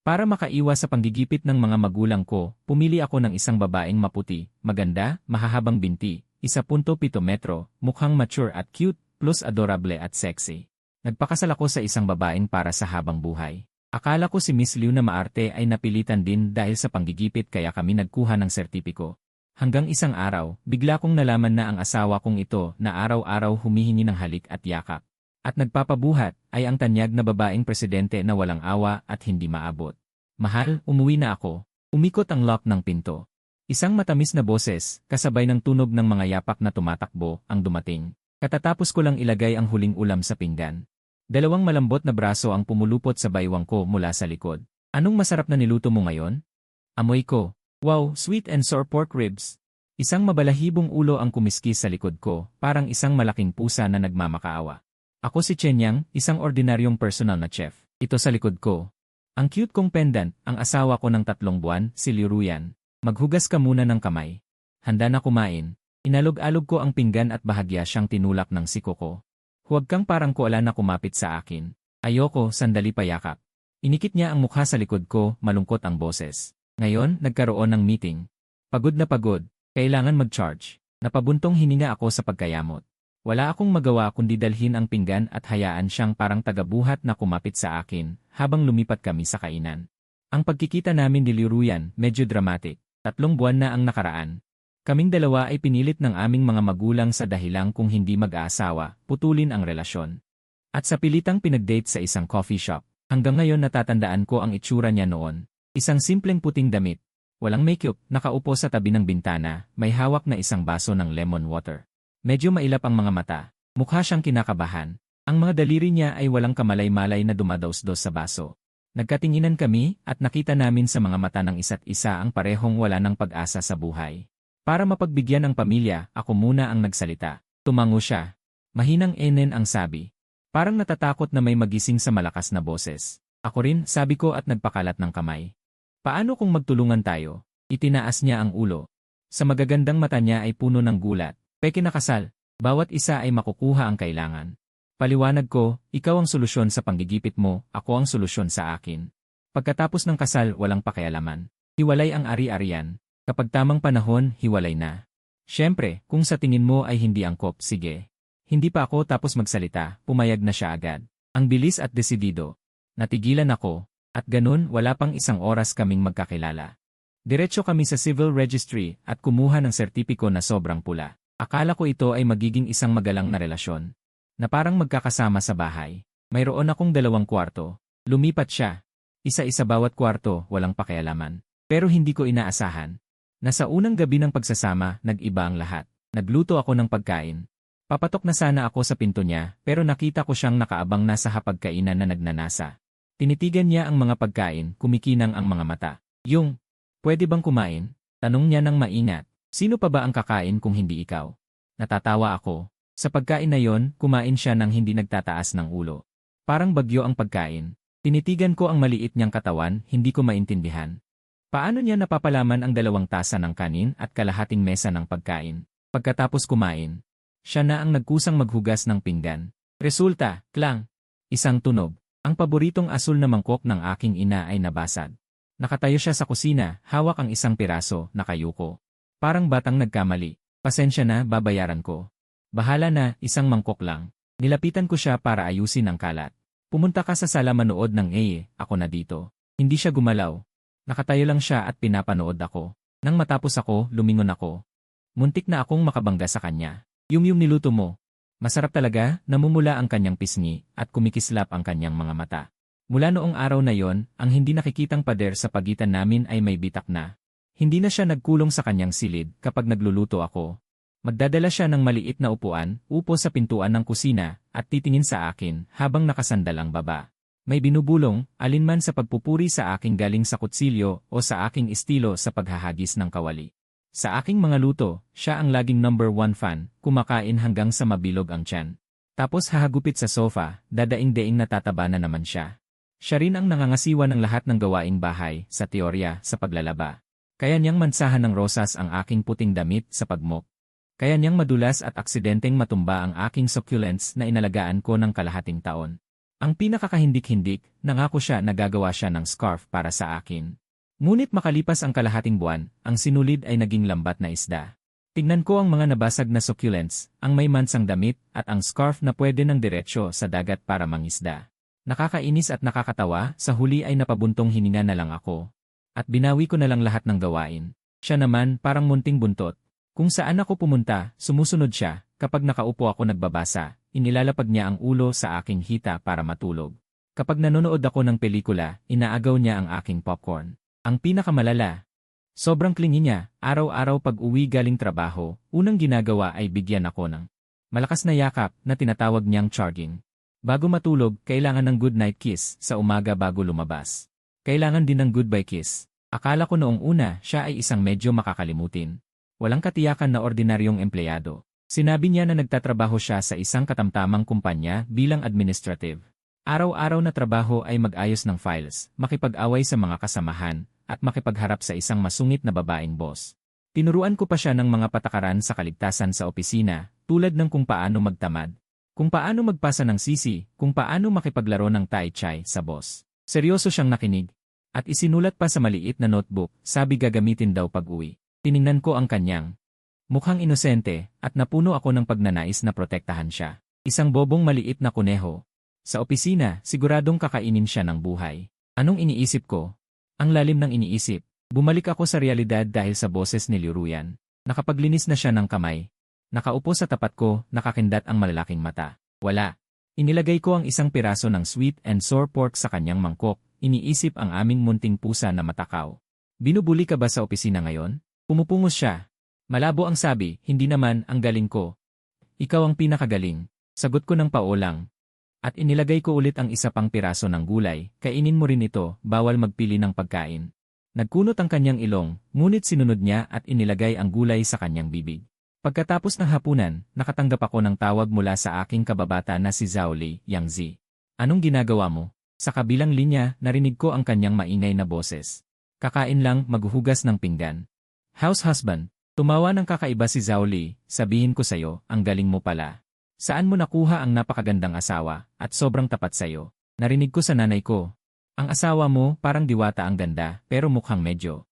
Para makaiwas sa panggigipit ng mga magulang ko, pumili ako ng isang babaeng maputi, maganda, mahahabang binti, 1.7 metro, mukhang mature at cute, plus adorable at sexy. Nagpakasal ako sa isang babaeng para sa habang buhay. Akala ko si Miss Liu na maarte ay napilitan din dahil sa panggigipit kaya kami nagkuha ng sertipiko. Hanggang isang araw, bigla kong nalaman na ang asawa kong ito na araw-araw humihingi ng halik at yakap. At nagpapabuhat ay ang tanyag na babaeng presidente na walang awa at hindi maabot. Mahal, umuwi na ako. Umikot ang lock ng pinto. Isang matamis na boses, kasabay ng tunog ng mga yapak na tumatakbo, ang dumating. Katatapos ko lang ilagay ang huling ulam sa pinggan. Dalawang malambot na braso ang pumulupot sa baywang ko mula sa likod. Anong masarap na niluto mo ngayon? Amoy ko. Wow, sweet and sour pork ribs. Isang mabalahibong ulo ang kumiskis sa likod ko, parang isang malaking pusa na nagmamakaawa. Ako si Chen Yang, isang ordinaryong personal na chef. Ito sa likod ko. Ang cute kong pendant, ang asawa ko ng 3 buwan, si Liu Ruyan. Maghugas ka muna ng kamay. Handa na kumain. Inalog-alog ko ang pinggan at bahagya siyang tinulak ng siko ko. Huwag kang parang kuala na kumapit sa akin. Ayoko, sandali payakap. Inikit niya ang mukha sa likod ko, malungkot ang boses. Ngayon, nagkaroon ng meeting. Pagod na pagod. Kailangan mag-charge. Napabuntong hininga ako sa pagkayamot. Wala akong magawa kundi dalhin ang pinggan at hayaan siyang parang tagabuhat na kumapit sa akin habang lumipat kami sa kainan. Ang pagkikita namin ni Liu Ruyan medyo dramatic. 3 buwan na ang nakaraan. Kaming dalawa ay pinilit ng aming mga magulang sa dahilang kung hindi mag-aasawa, putulin ang relasyon. At sa pilitang pinag-date sa isang coffee shop, hanggang ngayon natatandaan ko ang itsura niya noon. Isang simpleng puting damit. Walang makeup, nakaupo sa tabi ng bintana, may hawak na isang baso ng lemon water. Medyo mailap ang mga mata. Mukha siyang kinakabahan. Ang mga daliri niya ay walang kamalay-malay na dumadaos-dos sa baso. Nagkatinginan kami at nakita namin sa mga mata ng isa't isa ang parehong wala ng pag-asa sa buhay. Para mapagbigyan ang pamilya, ako muna ang nagsalita. Tumango siya. Mahinang enen ang sabi. Parang natatakot na may magising sa malakas na boses. Ako rin, sabi ko at nagpakalat ng kamay. Paano kung magtulungan tayo? Itinaas niya ang ulo. Sa magagandang mata niya ay puno ng gulat. Peke na kasal, bawat isa ay makukuha ang kailangan. Paliwanag ko, ikaw ang solusyon sa panggigipit mo, ako ang solusyon sa akin. Pagkatapos ng kasal, walang pakialaman. Hiwalay ang ari-arian. Kapag tamang panahon, hiwalay na. Siyempre, kung sa tingin mo ay hindi angkop, sige. Hindi pa ako tapos magsalita, pumayag na siya agad. Ang bilis at desidido. Natigilan ako, at ganun wala pang 1 oras kaming magkakilala. Diretso kami sa civil registry at kumuha ng sertipiko na sobrang pula. Akala ko ito ay magiging isang magalang na relasyon. Na parang magkakasama sa bahay. Mayroon akong 2 kwarto. Lumipat siya. Isa-isa bawat kwarto, walang pakialaman. Pero hindi ko inaasahan. Nasa unang gabi ng pagsasama, nag-iba ang lahat. Nagluto ako ng pagkain. Papatok na sana ako sa pinto niya, pero nakita ko siyang nakaabang na sa hapagkainan na nagnanasa. Tinitigan niya ang mga pagkain, kumikinang ang mga mata. Yung, pwede bang kumain? Tanong niya ng maingat. Sino pa ba ang kakain kung hindi ikaw? Natatawa ako. Sa pagkain na yon, kumain siya nang hindi nagtataas ng ulo. Parang bagyo ang pagkain. Tinitigan ko ang maliit niyang katawan, hindi ko maintindihan. Paano niya napapalaman ang 2 tasa ng kanin at kalahating mesa ng pagkain? Pagkatapos kumain, siya na ang nagkusang maghugas ng pinggan. Resulta, klang. Isang tunog. Ang paboritong asul na mangkok ng aking ina ay nabasag. Nakatayo siya sa kusina, hawak ang isang piraso, nakayuko. Parang batang nagkamali. Pasensya na, babayaran ko. Bahala na, 1 mangkok lang. Nilapitan ko siya para ayusin ang kalat. Pumunta ka sa sala manood ng ako na dito. Hindi siya gumalaw. Nakatayo lang siya at pinapanood ako. Nang matapos ako, lumingon ako. Muntik na akong makabangga sa kanya. Yung niluto mo. Masarap talaga, namumula ang kanyang pisngi at kumikislap ang kanyang mga mata. Mula noong araw na yon, ang hindi nakikitang pader sa pagitan namin ay may bitak na. Hindi na siya nagkulong sa kanyang silid kapag nagluluto ako. Magdadala siya ng maliit na upuan, upo sa pintuan ng kusina, at titingin sa akin habang nakasandal ang baba. May binubulong, alinman sa pagpupuri sa aking galing sa kutsilyo o sa aking estilo sa paghahagis ng kawali. Sa aking mga luto, siya ang laging number 1 fan, kumakain hanggang sa mabilog ang tiyan. Tapos hahagupit sa sofa, dadaing-daing natataba na naman siya. Siya rin ang nangangasiwa ng lahat ng gawaing bahay, sa teorya, sa paglalaba. Kaya niyang mansahan ng rosas ang aking puting damit sa pagmok. Kaya niyang madulas at aksidenteng matumba ang aking succulents na inalagaan ko ng kalahating taon. Ang pinakakahindik-hindik, nangako siya na gagawa siya ng scarf para sa akin. Ngunit makalipas ang kalahating buwan, ang sinulid ay naging lambat na isda. Tignan ko ang mga nabasag na succulents, ang may mansang damit, at ang scarf na pwede ng diretsyo sa dagat para mangisda. Nakakainis at nakakatawa, sa huli ay napabuntong hininga na lang ako. At binawi ko na lang lahat ng gawain. Siya naman, parang munting buntot. Kung saan ako pumunta, sumusunod siya. Kapag nakaupo ako nagbabasa, inilalapag niya ang ulo sa aking hita para matulog. Kapag nanonood ako ng pelikula, inaagaw niya ang aking popcorn. Ang pinakamalala, sobrang klingi niya, araw-araw pag uwi galing trabaho, unang ginagawa ay bigyan ako ng malakas na yakap na tinatawag niyang charging. Bago matulog, kailangan ng good night kiss sa umaga bago lumabas. Kailangan din ng goodbye kiss. Akala ko noong una, siya ay isang medyo makakalimutin. Walang katiyakan na ordinaryong empleyado. Sinabi niya na nagtatrabaho siya sa isang katamtamang kumpanya bilang administrative. Araw-araw na trabaho ay mag-ayos ng files, makipag-away sa mga kasamahan, at makipagharap sa isang masungit na babaeng boss. Tinuruan ko pa siya ng mga patakaran sa kaligtasan sa opisina, tulad ng kung paano magtamad, kung paano magpasa ng sisi, kung paano makipaglaro ng tai chi sa boss. Seryoso siyang nakinig. At isinulat pa sa maliit na notebook, sabi gagamitin daw pag-uwi. Tiningnan ko ang kanyang mukhang inosente, at napuno ako ng pagnanais na protektahan siya. Isang bobong maliit na kuneho. Sa opisina, siguradong kakainin siya ng buhay. Anong iniisip ko? Ang lalim ng iniisip. Bumalik ako sa realidad dahil sa boses ni Liruyan. Nakapaglinis na siya ng kamay. Nakaupo sa tapat ko, nakakindat ang malalaking mata. Wala. Inilagay ko ang isang piraso ng sweet and sour pork sa kanyang mangkok. Iniisip ang aming munting pusa na matakaw. Binubuli ka ba sa opisina ngayon? Pumupungos siya. Malabo ang sabi, hindi naman, ang galing ko. Ikaw ang pinakagaling. Sagot ko ng paulang. At inilagay ko ulit ang isa pang piraso ng gulay, kainin mo rin ito, bawal magpili ng pagkain. Nagkunot ang kanyang ilong, ngunit sinunod niya at inilagay ang gulay sa kanyang bibig. Pagkatapos ng hapunan, nakatanggap ako ng tawag mula sa aking kababata na si Zhao Li, Yang Zi. Anong ginagawa mo? Sa kabilang linya, narinig ko ang kanyang maingay na boses. Kakain lang, maghuhugas ng pinggan. House husband. Tumawa ng kakaiba si Zhao Li, sabihin ko sayo, ang galing mo pala. Saan mo nakuha ang napakagandang asawa, at sobrang tapat sayo? Narinig ko sa nanay ko. Ang asawa mo, parang diwata ang ganda, pero mukhang medyo.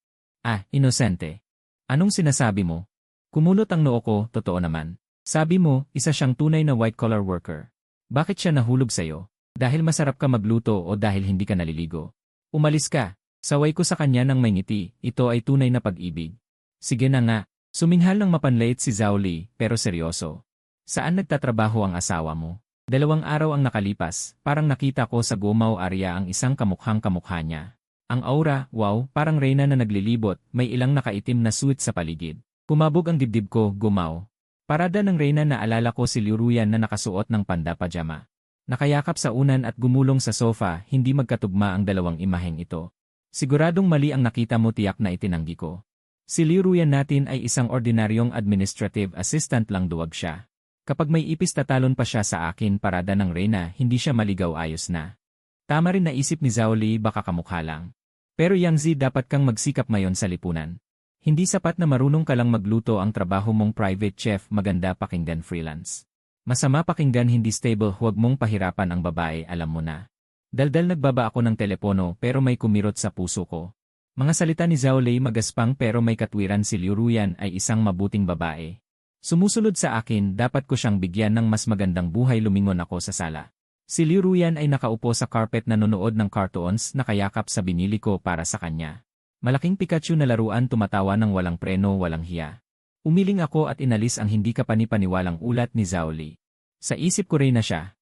Inosente. Anong sinasabi mo? Kumunot ang noo ko, totoo naman. Sabi mo, isa siyang tunay na white-collar worker. Bakit siya nahulog sayo? Dahil masarap ka magluto o dahil hindi ka naliligo? Umalis ka. Saway ko sa kanya ng may ngiti, ito ay tunay na pag-ibig. Sige na nga. Suminghal ng mapanlait si Zhao Li, pero seryoso. Saan nagtatrabaho ang asawa mo? 2 araw ang nakalipas, parang nakita ko sa Gomao area ang isang kamukhang kamukha niya. Ang aura, wow, parang reyna na naglilibot, may ilang nakaitim na suit sa paligid. Kumabog ang dibdib ko, Gomao. Parada ng reyna na alala ko si Liruyan na nakasuot ng panda pajama. Nakayakap sa unan at gumulong sa sofa, hindi magkatugma ang dalawang imaheng ito. Siguradong mali ang nakita mo, tiyak na itinanggi ko. Si Liruyan natin ay isang ordinaryong administrative assistant lang, duwag siya. Kapag may ipis tatalon pa siya sa akin parada ng reyna, hindi siya maligaw, ayos na. Tama rin naisip ni Zhao Li, baka kamukha lang. Pero Yang Zi, dapat kang magsikap ngayon sa lipunan. Hindi sapat na marunong ka lang magluto, ang trabaho mong private chef, maganda pakinggan freelance. Masama pakinggan hindi stable, huwag mong pahirapan ang babae, alam mo na. Daldal nagbaba ako ng telepono pero may kumirot sa puso ko. Mga salita ni Zhao Li magaspang pero may katwiran, si Liruyan ay isang mabuting babae. Sumusunod sa akin, dapat ko siyang bigyan ng mas magandang buhay, lumingon ako sa sala. Si Liruyan ay nakaupo sa carpet nanonood ng cartoons, nakayakap sa binili ko para sa kanya. Malaking Pikachu na laruan, tumatawa ng walang preno, walang hiya. Umiling ako at inalis ang hindi kapani-paniwalang ulat ni Zhao Li. Sa isip ko rin na siya.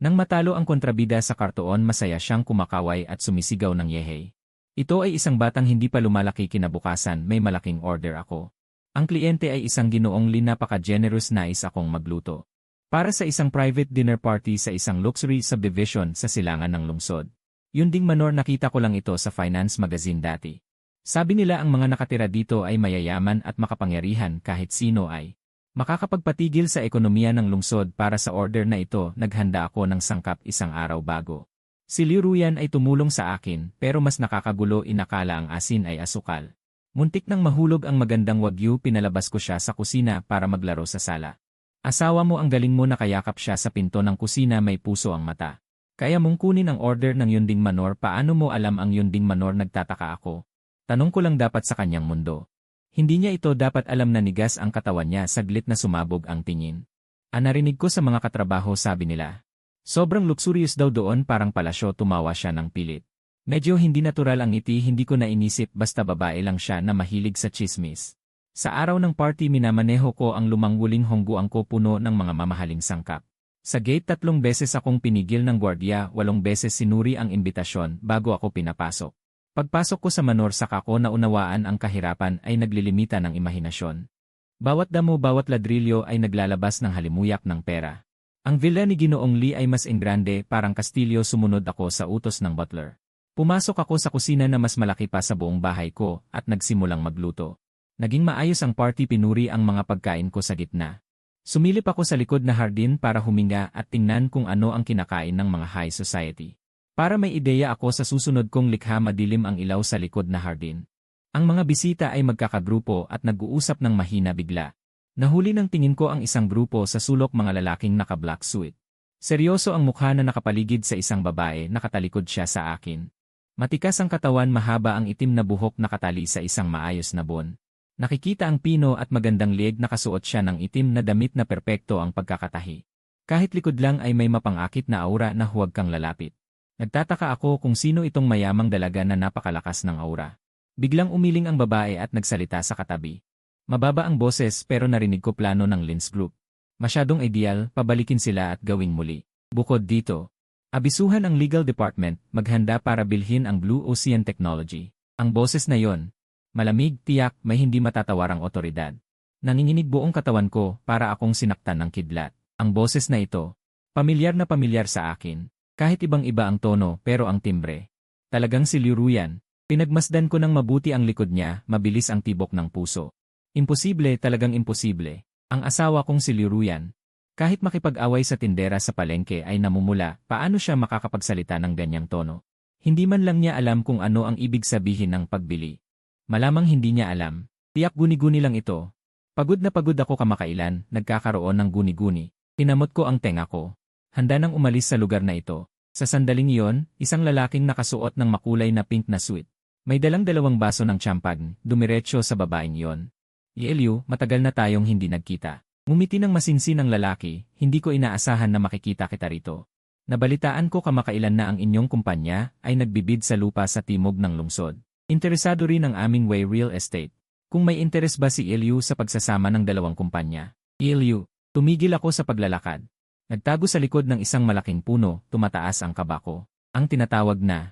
Nang matalo ang kontrabida sa kartoon, masaya siyang kumakaway at sumisigaw ng yehey. Ito ay isang batang hindi pa lumalaki, kinabukasan may malaking order ako. Ang kliyente ay isang ginoong Li, napaka-generous, nais akong magluto. Para sa isang private dinner party sa isang luxury subdivision sa silangan ng lungsod. Yun ding manor, nakita ko lang ito sa finance magazine dati. Sabi nila ang mga nakatira dito ay mayayaman at makapangyarihan, kahit sino ay makakapagpatigil sa ekonomiya ng lungsod. Para sa order na ito, naghanda ako ng sangkap isang araw bago. Si Liruyan ay tumulong sa akin, pero mas nakakagulo, inakala ang asin ay asukal. Muntik nang mahulog ang magandang wagyu, pinalabas ko siya sa kusina para maglaro sa sala. Asawa mo, ang galing mo, nakayakap siya sa pinto ng kusina, may puso ang mata. Kaya mong kunin ang order ng Yunding Manor. Paano mo alam ang Yunding Manor? Nagtataka ako. Tanong ko lang dapat sa kanyang mundo. Hindi niya ito dapat alam na nigas ang katawan niya. Saglit na sumabog ang tingin. Narinig ko sa mga katrabaho, sabi nila. Sobrang luxurious daw doon, parang palasyo. Tumawa siya ng pilit. Medyo hindi natural ang ngiti, hindi ko na inisip, basta babae lang siya na mahilig sa chismis. Sa araw ng party minamaneho ko ang lumang wuling hongguang ko puno ng mga mamahaling sangkap. Sa gate 3 beses akong pinigil ng gwardiya, 8 beses sinuri ang imbitasyon bago ako pinapasok. Pagpasok ko sa Manor saka ko naunawaan ang kahirapan ay naglilimita ng imahinasyon. Bawat damo, bawat ladrilyo ay naglalabas ng halimuyak ng pera. Ang villa ni Ginoong Lee ay mas engrande, parang kastilyo. Sumunod ako sa utos ng butler. Pumasok ako sa kusina na mas malaki pa sa buong bahay ko at nagsimulang magluto. Naging maayos ang party, pinuri ang mga pagkain ko sa gitna. Sumilip ako sa likod na hardin para huminga at tingnan kung ano ang kinakain ng mga high society. Para may ideya ako sa susunod kong likha, madilim ang ilaw sa likod na hardin. Ang mga bisita ay magkakagrupo at nag-uusap ng mahina. Bigla nahuli ng tingin ko ang isang grupo sa sulok, mga lalaking naka-black suit. Seryoso ang mukha na nakapaligid sa isang babae, nakatalikod siya sa akin. Matikas ang katawan, mahaba ang itim na buhok, nakatali sa isang maayos na bon. Nakikita ang pino at magandang leeg, nakasuot siya ng itim na damit na perpekto ang pagkakatahi. Kahit likod lang ay may mapangakit na aura na huwag kang lalapit. Nagtataka ako kung sino itong mayamang dalaga na napakalakas ng aura. Biglang umiling ang babae at nagsalita sa katabi. Mababa ang boses pero narinig ko, plano ng Lins Group. Masyadong ideal, pabalikin sila at gawing muli. Bukod dito, abisuhan ang legal department, maghanda para bilhin ang Blue Ocean Technology. Ang boses na yon, malamig, tiyak, may hindi matatawarang otoridad. Nanginginig buong katawan ko, para akong sinaktan ng kidlat. Ang boses na ito, pamilyar na pamilyar sa akin. Kahit ibang-iba ang tono, pero ang timbre. Talagang si Liu Ruyan. Pinagmasdan ko ng mabuti ang likod niya, mabilis ang tibok ng puso. Imposible, talagang imposible. Ang asawa kong si Liu Ruyan. Kahit makipag-away sa tindera sa palengke ay namumula, paano siya makakapagsalita ng ganyang tono? Hindi man lang niya alam kung ano ang ibig sabihin ng pagbili. Malamang hindi niya alam. Tiyak guni-guni lang ito. Pagod na pagod ako kamakailan, nagkakaroon ng guni-guni. Tinamot ko ang tenga ko. Handa nang umalis sa lugar na ito. Sa sandaling iyon, isang lalaking nakasuot ng makulay na pink na suit. May dalang 2 baso ng champagne, dumiretso sa babaeng iyon. Liu, matagal na tayong hindi nagkita. Ngumiti ng masinsin ang lalaki, hindi ko inaasahan na makikita kita rito. Nabalitaan ko kamakailan na ang inyong kumpanya ay nagbibid sa lupa sa timog ng lungsod. Interesado rin ang aming Way Real Estate. Kung may interes ba si Liu sa pagsasama ng 2 kumpanya? Liu, tumigil ako sa paglalakad. Nagtago sa likod ng isang malaking puno, tumataas ang kaba ko. Ang tinatawag na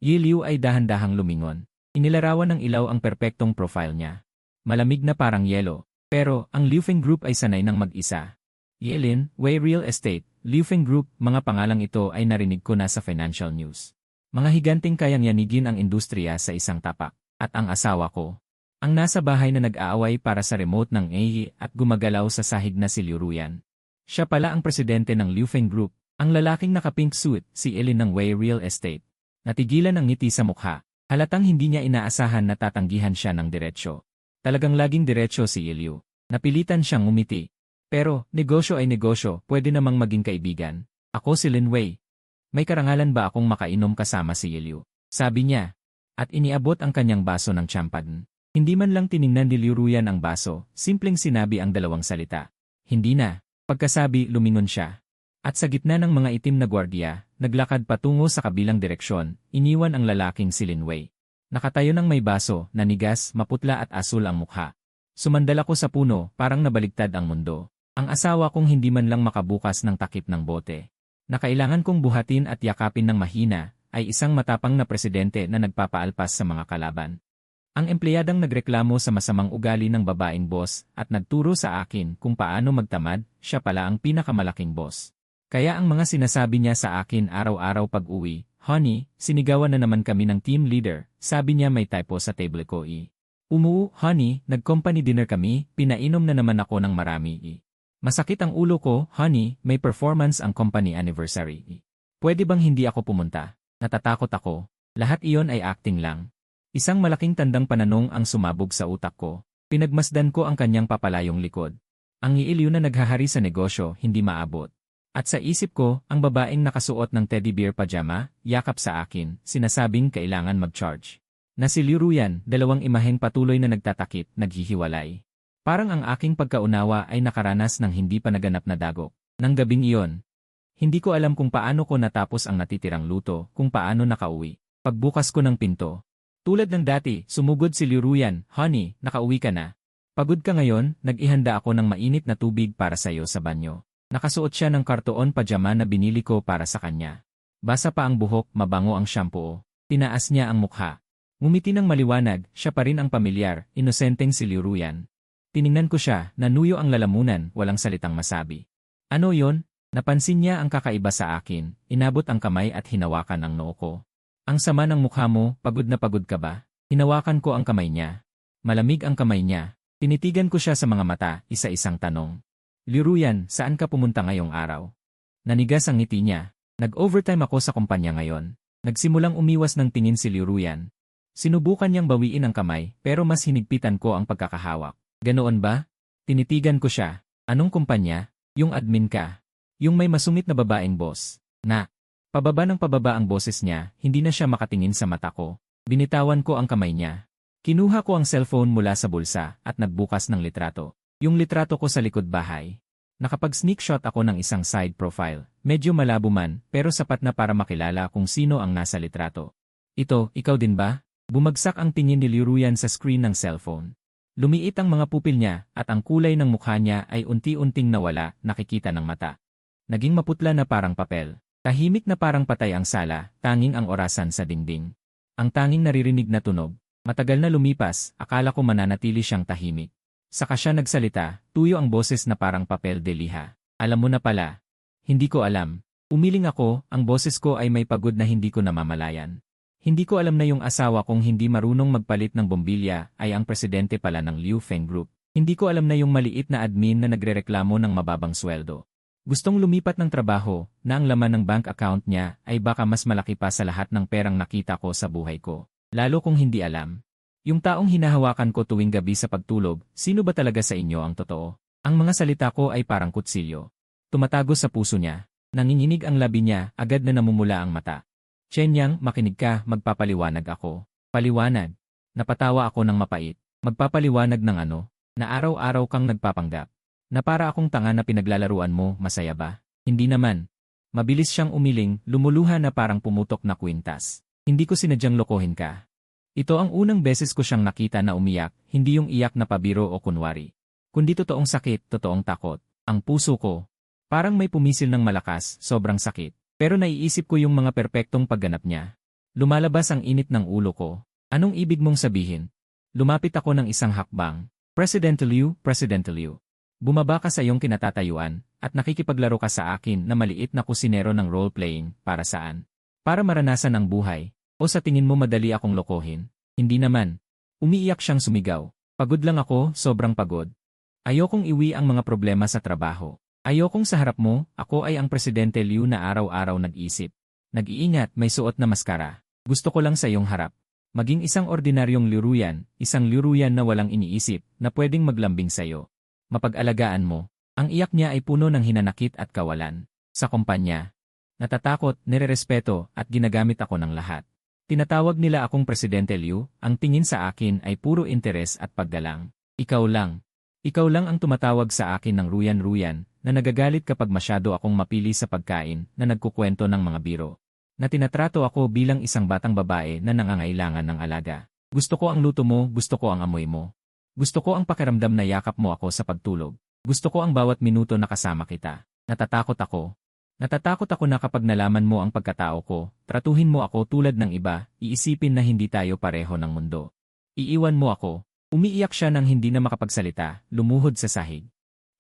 Liu ay dahan-dahang lumingon. Inilarawan ng ilaw ang perpektong profile niya. Malamig na parang yelo. Pero, ang Liufeng Group ay sanay ng mag-isa. Yelin, Way Real Estate, Liufeng Group, mga pangalang ito ay narinig ko na sa financial news. Mga higanting kayang yanigin ang industriya sa isang tapak. At ang asawa ko, ang nasa bahay na nag-aaway para sa remote ng AI at gumagalaw sa sahig na si Liu Ruyan. Siya pala ang presidente ng Liufeng Group, ang lalaking naka-pink suit, si Elin ng Way Real Estate. Natigilan ang ngiti sa mukha. Halatang hindi niya inaasahan na tatanggihan siya ng diretsyo. Talagang laging diretsyo si Liu. Napilitan siyang umiti. Pero, negosyo ay negosyo, pwede namang maging kaibigan. Ako si Lin Wei. May karangalan ba akong makainom kasama si Liu? Sabi niya. At iniabot ang kanyang baso ng champagne. Hindi man lang tiningnan ni Liu Ruyan ang baso, simpleng sinabi ang 2 salita. Hindi na. Pagkasabi, lumingon siya. At sa gitna ng mga itim na gwardiya, naglakad patungo sa kabilang direksyon, iniwan ang lalaking si Lin Wei. Nakatayo ng may baso, nanigas, maputla at asul ang mukha. Sumandal ako sa puno, parang nabaligtad ang mundo. Ang asawa kong hindi man lang makabukas ng takip ng bote. Na kailangan kong buhatin at yakapin ng mahina, ay isang matapang na presidente na nagpapaalpas sa mga kalaban. Ang empleyadang nagreklamo sa masamang ugali ng babaeng boss at nagturo sa akin kung paano magtamad, siya pala ang pinakamalaking boss. Kaya ang mga sinasabi niya sa akin araw-araw pag-uwi, "Honey, sinigawan na naman kami ng team leader," sabi niya may typo sa table ko. Honey, nag-company dinner kami, pinainom na naman ako ng marami. Masakit ang ulo ko, honey, may performance ang company anniversary. Pwede bang hindi ako pumunta? Natatakot ako. Lahat iyon ay acting lang. Isang malaking tandang pananong ang sumabog sa utak ko. Pinagmasdan ko ang kanyang papalayong likod. Ang Liu na naghahari sa negosyo, hindi maabot. At sa isip ko, ang babaeng nakasuot ng teddy bear pajama, yakap sa akin, sinasabing kailangan mag-charge. Na si Liu Ruyan, dalawang imaheng patuloy na nagtatakip, naghihiwalay. Parang ang aking pagkaunawa ay nakaranas ng hindi pa naganap na dagok. Nang gabing iyon, hindi ko alam kung paano ko natapos ang natitirang luto, kung paano nakauwi. Pagbukas ko ng pinto. Tulad ng dati, sumugod si Liu Ruyan, "Honey, nakauwi ka na. Pagod ka ngayon, nag-ihanda ako ng mainit na tubig para sa'yo sa banyo." Nakasuot siya ng kartoon pajama na binili ko para sa kanya. Basa pa ang buhok, mabango ang shampoo. Tinaas niya ang mukha. Ngumiti ng maliwanag, siya pa rin ang pamilyar, inosenteng si Liu Ruyan. Tiningnan ko siya, nanuyo ang lalamunan, walang salitang masabi. "Ano yon?" Napansin niya ang kakaiba sa akin, inabot ang kamay at hinawakan ang noo ko. "Ang sama ng mukha mo, pagod na pagod ka ba?" Hinawakan ko ang kamay niya. Malamig ang kamay niya. Tinitigan ko siya sa mga mata, isa-isang tanong. "Liu Ruyan, saan ka pumunta ngayong araw?" Nanigas ang ngiti niya. "Nag-overtime ako sa kumpanya ngayon." Nagsimulang umiwas ng tingin si Liu Ruyan. Sinubukan niyang bawiin ang kamay, pero mas hinigpitan ko ang pagkakahawak. "Ganoon ba?" Tinitigan ko siya. "Anong kumpanya?" "Yung admin ka. Yung may masungit na babaeng boss." Pababa ng pababa ang boses niya, hindi na siya makatingin sa mata ko. Binitawan ko ang kamay niya. Kinuha ko ang cellphone mula sa bulsa at nagbukas ng litrato. Yung litrato ko sa likod bahay. Nakapag-sneak shot ako ng isang side profile. Medyo malabo man, pero sapat na para makilala kung sino ang nasa litrato. "Ito, ikaw din ba?" Bumagsak ang tingin ni Liu Ruyan sa screen ng cellphone. Lumiit ang mga pupil niya at ang kulay ng mukha niya ay unti-unting nawala, nakikita ng mata. Naging maputla na parang papel. Tahimik na parang patay ang sala, tanging ang orasan sa dingding. Ang tanging naririnig na tunog. Matagal na lumipas, akala ko mananatili siyang tahimik. Saka siya nagsalita, tuyo ang boses na parang papel de liha. "Alam mo na pala." "Hindi ko alam." Umiling ako, ang boses ko ay may pagod na hindi ko namamalayan. Hindi ko alam na yung asawa kong hindi marunong magpalit ng bombilya ay ang presidente pala ng Liu Feng Group. Hindi ko alam na yung maliit na admin na nagrereklamo ng mababang sweldo. Gustong lumipat ng trabaho, na ang laman ng bank account niya ay baka mas malaki pa sa lahat ng perang nakita ko sa buhay ko. Lalo kung hindi alam. Yung taong hinahawakan ko tuwing gabi sa pagtulog, sino ba talaga sa inyo ang totoo? Ang mga salita ko ay parang kutsilyo. Tumatago sa puso niya. Nanginginig ang labi niya, agad na namumula ang mata. "Chen Yang, makinig ka, magpapaliwanag ako." "Paliwanag?" Napatawa ako ng mapait. "Magpapaliwanag ng ano? Na araw-araw kang nagpapanggap. Na para akong tanga na pinaglalaruan mo, masaya ba?" "Hindi naman." Mabilis siyang umiling, lumuluha na parang pumutok na kwintas. "Hindi ko sinadyang lokohin ka. Ito ang unang beses ko siyang nakita na umiyak, hindi yung iyak na pabiro o kunwari. Kundi totoong sakit, totoong takot. Ang puso ko. Parang may pumisil ng malakas, sobrang sakit. Pero naiisip ko yung mga perpektong pagganap niya. Lumalabas ang init ng ulo ko. Anong ibig mong sabihin? Lumapit ako ng isang hakbang. President Liu, President Liu. Bumaba ka sa iyong kinatatayuan, at nakikipaglaro ka sa akin na maliit na kusinero ng role-playing, para saan? Para maranasan ang buhay. O sa tingin mo madali akong lokohin? Hindi naman. Umiiyak siyang sumigaw. "Pagod lang ako, sobrang pagod. Ayokong iwi ang mga problema sa trabaho. Ayokong sa harap mo, ako ay ang Presidente Liu na araw-araw nag-isip. Nag-iingat, may suot na maskara. Gusto ko lang sa iyong harap. Maging isang ordinaryong Liu Ruyan, isang Liu Ruyan na walang iniisip, na pwedeng maglambing sa'yo. Mapag-alagaan mo." Ang iyak niya ay puno ng hinanakit at kawalan. Sa kumpanya. Natatakot, nirerespeto, at ginagamit ako ng lahat. Tinatawag nila akong Presidente Liu, ang tingin sa akin ay puro interes at paggalang. Ikaw lang. Ikaw lang ang tumatawag sa akin ng Ruyan-Ruyan, na nagagalit kapag masyado akong mapili sa pagkain, na nagkukwento ng mga biro. Na tinatrato ako bilang isang batang babae na nangangailangan ng alaga. Gusto ko ang luto mo, gusto ko ang amoy mo. Gusto ko ang pakiramdam na yakap mo ako sa pagtulog. Gusto ko ang bawat minuto na kasama kita. Natatakot ako. Natatakot ako na kapag nalaman mo ang pagkatao ko, tratuhin mo ako tulad ng iba, iisipin na hindi tayo pareho ng mundo. Iiwan mo ako." Umiiyak siya nang hindi na makapagsalita, lumuhod sa sahig.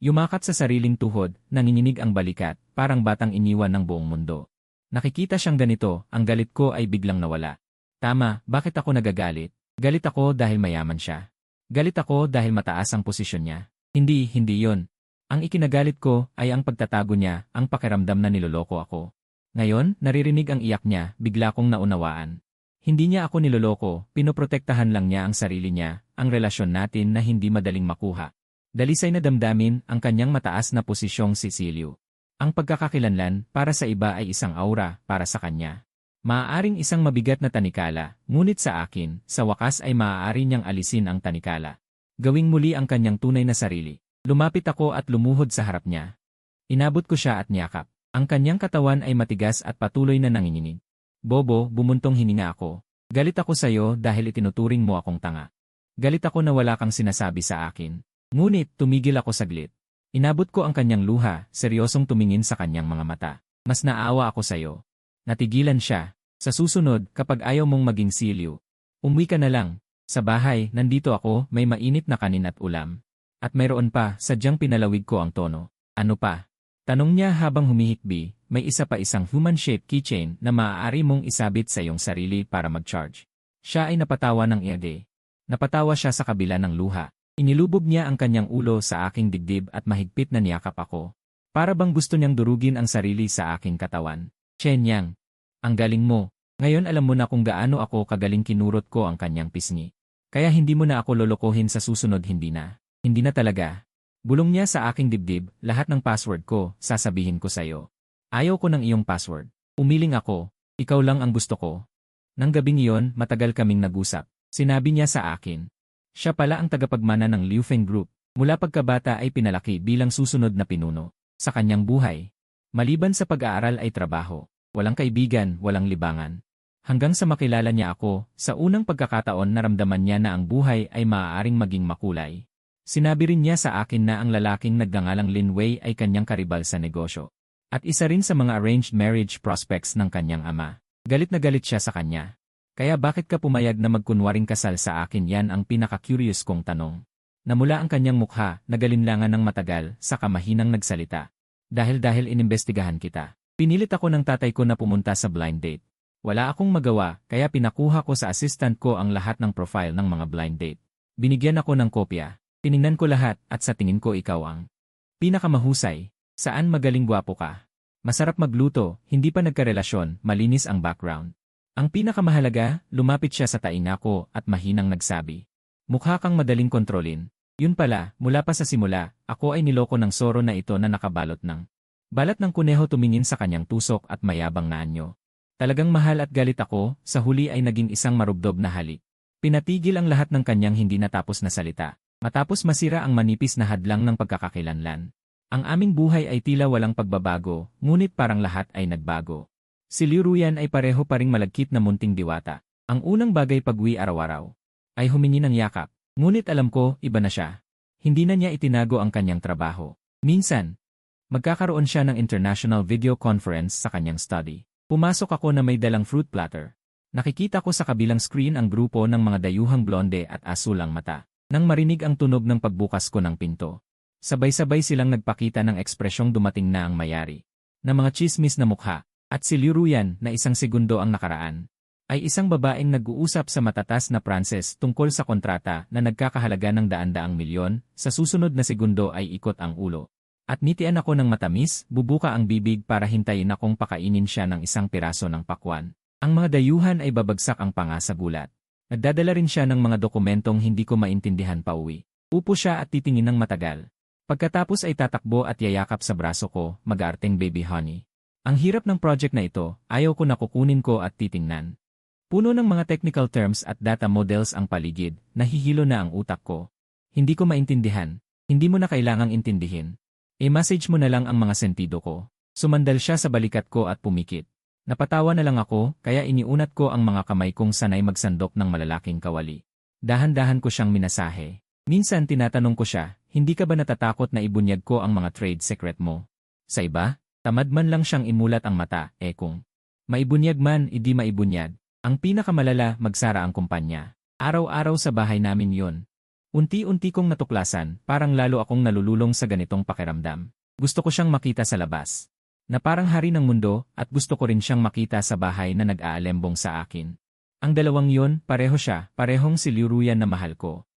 Yumakat sa sariling tuhod, nanginginig ang balikat, parang batang iniwan ng buong mundo. Nakikita siyang ganito, ang galit ko ay biglang nawala. Tama, bakit ako nagagalit? Galit ako dahil mayaman siya. Galit ako dahil mataas ang posisyon niya. Hindi yon. Ang ikinagalit ko ay ang pagtatago niya, ang pakiramdam na niloloko ako. Ngayon, naririnig ang iyak niya, bigla kong naunawaan. Hindi niya ako niloloko, pinoprotektahan lang niya ang sarili niya, ang relasyon natin na hindi madaling makuha. Dalisay na damdamin ang kanyang mataas na posisyong si Liu. Ang pagkakakilanlan para sa iba ay isang aura para sa kanya. Maaaring isang mabigat na tanikala, ngunit sa akin, sa wakas ay maaari niyang alisin ang tanikala. Gawing muli ang kanyang tunay na sarili. Lumapit ako at lumuhod sa harap niya. Inabot ko siya at niyakap. Ang kanyang katawan ay matigas at patuloy na nanginginig. Bobo, bumuntong hininga ako. Galit ako sa iyo dahil itinuturing mo akong tanga. Galit ako na wala kang sinasabi sa akin. Ngunit, tumigil ako saglit. Inabot ko ang kanyang luha, seryosong tumingin sa kanyang mga mata. Mas naawa ako sa iyo. Natigilan siya. Sa susunod, kapag ayaw mong maging siliw, umuwi ka na lang. Sa bahay, nandito ako, may mainit na kanin at ulam. At mayroon pa, sadyang pinalawig ko ang tono. Ano pa? Tanong niya habang humihikbi, may isa pa isang human-shaped keychain na maaari mong isabit sa iyong sarili para mag-charge. Siya ay napatawa ng iade. Napatawa siya sa kabila ng luha. Inilubog niya ang kanyang ulo sa aking dibdib at mahigpit na niyakap ako. Para bang gusto niyang durugin ang sarili sa aking katawan. Chen Yang, ang galing mo. Ngayon alam mo na kung gaano ako kagaling kinurot ko ang kanyang pisngi. Kaya hindi mo na ako lolokohin sa susunod, hindi na. Hindi na talaga. Bulong niya sa aking dibdib, lahat ng password ko, sasabihin ko sa'yo. Ayaw ko ng iyong password. Umiling ako, ikaw lang ang gusto ko. Nang gabing iyon, matagal kaming nag-usap. Sinabi niya sa akin. Siya pala ang tagapagmana ng Liufeng Group. Mula pagkabata ay pinalaki bilang susunod na pinuno. Sa kanyang buhay. Maliban sa pag-aaral ay trabaho. Walang kaibigan, walang libangan. Hanggang sa makilala niya ako, sa unang pagkakataon naramdaman niya na ang buhay ay maaaring maging makulay. Sinabi rin niya sa akin na ang lalaking nagngangalang Lin Wei ay kanyang karibal sa negosyo. At isa rin sa mga arranged marriage prospects ng kanyang ama. Galit na galit siya sa kanya. Kaya bakit ka pumayag na magkunwaring kasal sa akin, yan ang pinaka-curious kong tanong. Namula ang kanyang mukha, nagalinlangan ng matagal, saka mahinang nagsalita. Dahil inimbestigahan kita. Pinilit ako ng tatay ko na pumunta sa blind date. Wala akong magawa, kaya pinakuha ko sa assistant ko ang lahat ng profile ng mga blind date. Binigyan ako ng kopya. Tiningnan ko lahat at sa tingin ko ikaw ang pinakamahusay. Saan magaling gwapo ka? Masarap magluto, hindi pa nagkarelasyon, malinis ang background. Ang pinakamahalaga, lumapit siya sa tainga ko at mahinang nagsabi. Mukha kang madaling kontrolin. Yun pala, mula pa sa simula, ako ay niloko ng soro na ito na nakabalot ng balat ng kuneho. Tumingin sa kanyang tusok at mayabang na anyo. Talagang mahal at galit ako, sa huli ay naging isang marubdob na halik. Pinatigil ang lahat ng kanyang hindi natapos na salita. Matapos masira ang manipis na hadlang ng pagkakakilanlan. Ang aming buhay ay tila walang pagbabago, ngunit parang lahat ay nagbago. Si Liu Ruyan ay pareho pa ring malagkit na munting diwata. Ang unang bagay pag-uwi araw-araw ay humingi ng yakap. Ngunit alam ko, iba na siya. Hindi na niya itinago ang kanyang trabaho. Minsan, magkakaroon siya ng international video conference sa kanyang study. Pumasok ako na may dalang fruit platter. Nakikita ko sa kabilang screen ang grupo ng mga dayuhang blonde at asul ang mata. Nang marinig ang tunog ng pagbukas ko ng pinto, sabay-sabay silang nagpakita ng ekspresyong dumating na ang mayari. Na mga chismis na mukha, at si Liu Ruyan na isang segundo ang nakaraan, ay isang babaeng nag-uusap sa matatas na Pranses tungkol sa kontrata na nagkakahalaga ng daan-daang milyon, sa susunod na segundo ay ikot ang ulo. At nitian ako ng matamis, bubuka ang bibig para hintayin akong pakainin siya ng isang piraso ng pakwan. Ang mga dayuhan ay babagsak ang panga sa gulat. Nagdadala rin siya ng mga dokumentong hindi ko maintindihan pauwi. Upo siya at titingin ng matagal. Pagkatapos ay tatakbo at yayakap sa braso ko, mag-aarteng baby honey. Ang hirap ng project na ito, ayaw ko na kukunin ko at titingnan. Puno ng mga technical terms at data models ang paligid, nahihilo na ang utak ko. Hindi ko maintindihan, hindi mo na kailangang intindihin. I-message mo na lang ang mga sentido ko. Sumandal siya sa balikat ko at pumikit. Napatawa na lang ako, kaya iniunat ko ang mga kamay kong sanay magsandok ng malalaking kawali. Dahan-dahan ko siyang minasahe. Minsan tinatanong ko siya, hindi ka ba natatakot na ibunyag ko ang mga trade secret mo? Sa iba, tamad man lang siyang imulat ang mata, kung maibunyag man, hindi maibunyag. Ang pinakamalala, magsara ang kumpanya. Araw-araw sa bahay namin yon. Unti-unti kong natuklasan, parang lalo akong nalululong sa ganitong pakiramdam. Gusto ko siyang makita sa labas. Na parang hari ng mundo, at gusto ko rin siyang makita sa bahay na nag-aalembong sa akin. Ang dalawang yon, pareho siya, parehong si Liu Ruyan na mahal ko.